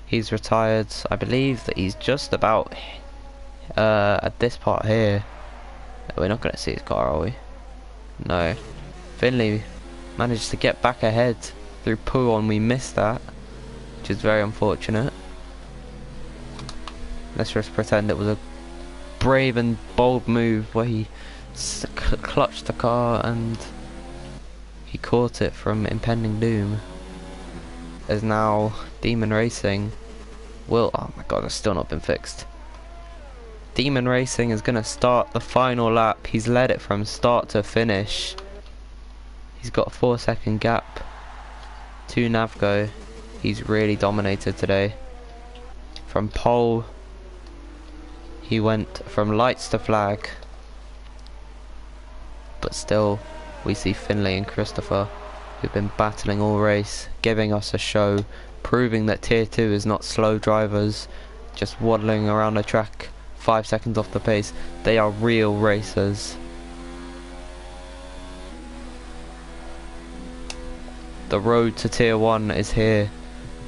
He's retired. I believe that he's just about at this part here. We're not going to see his car, are we? No. Finley managed to get back ahead through Poo, and we missed that, which is very unfortunate. Let's just pretend it was a brave and bold move where he clutched the car and he caught it from impending doom. As now Demon Racing will, oh my god, it's still not been fixed. Demon Racing is going to start the final lap. He's led it from start to finish. He's got a 4-second gap to Navgo. He's really dominated today. From pole, he went from lights to flag. But still, we see Finley and Christopher, who've been battling all race, giving us a show, proving that Tier 2 is not slow drivers, just waddling around the track 5 seconds off the pace. They are real racers. The road to Tier 1 is here.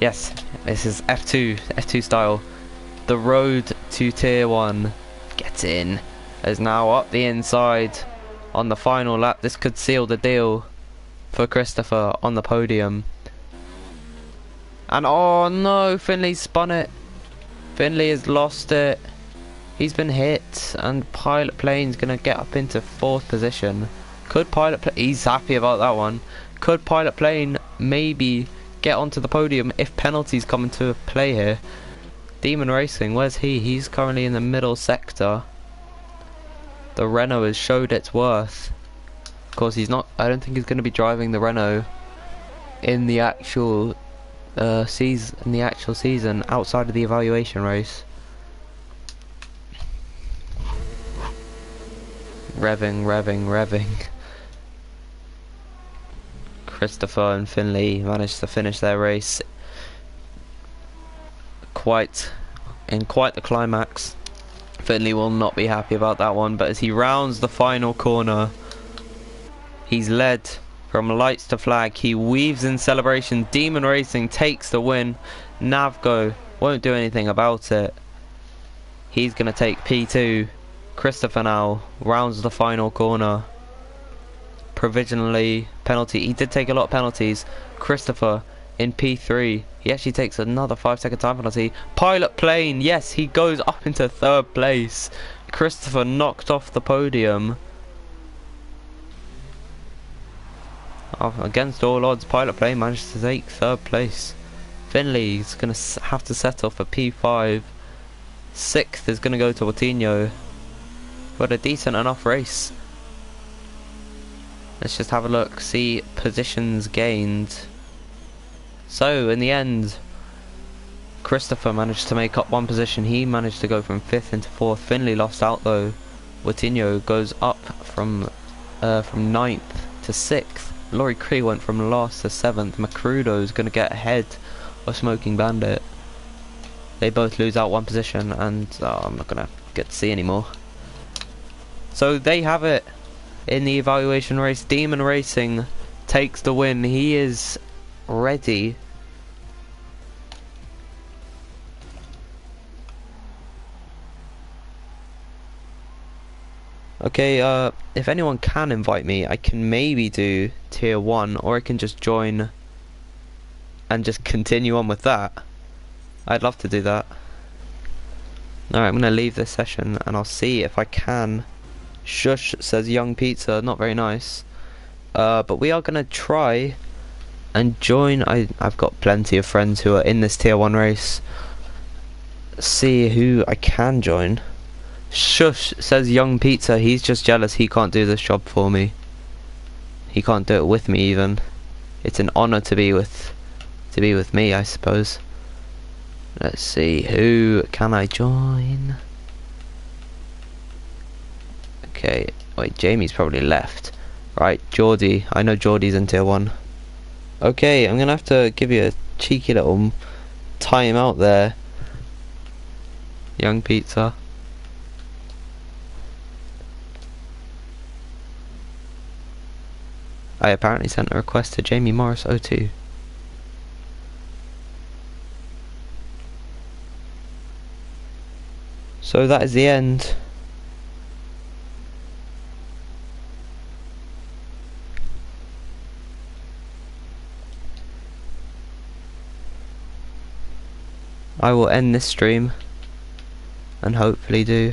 Yes, this is F2 style. The road to Tier 1 gets in. Is now up the inside on the final lap. This could seal the deal for Christopher on the podium. And oh no, Finley spun it. Finley has lost it. He's been hit, and Pilot Plane's gonna get up into 4th position. Could Pilot Plane, he's happy about that one. Could Pilot Plane maybe get onto the podium if penalties come into play here? Demon Racing, where's he? He's currently in the middle sector. The Renault has showed its worth. Of course, he's not. I don't think he's going to be driving the Renault in the actual season outside of the evaluation race. Revving. Christopher and Finley managed to finish their race in quite the climax. Finley will not be happy about that one, but as he rounds the final corner, he's led from lights to flag. He weaves in celebration. Demon Racing takes the win. Navgo won't do anything about it. He's going to take P2. Christopher now rounds the final corner. Provisionally penalty. He did take a lot of penalties. Christopher in P3. He actually takes another 5-second time penalty. Pilot Plane, yes, he goes up into 3rd place. Christopher knocked off the podium. Against all odds, Pilot Plane managed to take 3rd place. Finley's gonna have to settle for P5. 6th is gonna go to Coutinho. Got a decent enough race. Let's just have a look, see positions gained. So in the end, Christopher managed to make up one position. He managed to go from 5th into 4th. Finley lost out though. Coutinho goes up from 9th to 6th. Laurie Cree went from last to 7th. Macrudo's gonna get ahead of Smoking Bandit. They both lose out one position, and I'm not gonna get to see anymore. So they have it in the evaluation race. Demon Racing takes the win. He is ready. Okay, if anyone can invite me, I can maybe do tier 1, or I can just join and just continue on with that. I'd love to do that. Alright, I'm gonna leave this session and I'll see if I can. Shush, says Young Pizza, not very nice. But we are gonna try and join. I've got plenty of friends who are in this tier 1 race. See who I can join. Shush, says Young Pizza, he's just jealous he can't do this job for me. He can't do it with me even. It's an honour to be with me, I suppose. Let's see, who can I join? Okay, wait, Jamie's probably left. Right, Geordie, I know Geordie's in tier 1. Okay, I'm gonna have to give you a cheeky little time out there, Young Pizza. I apparently sent a request to Jamie Morris 02. So that is the end. I will end this stream and hopefully do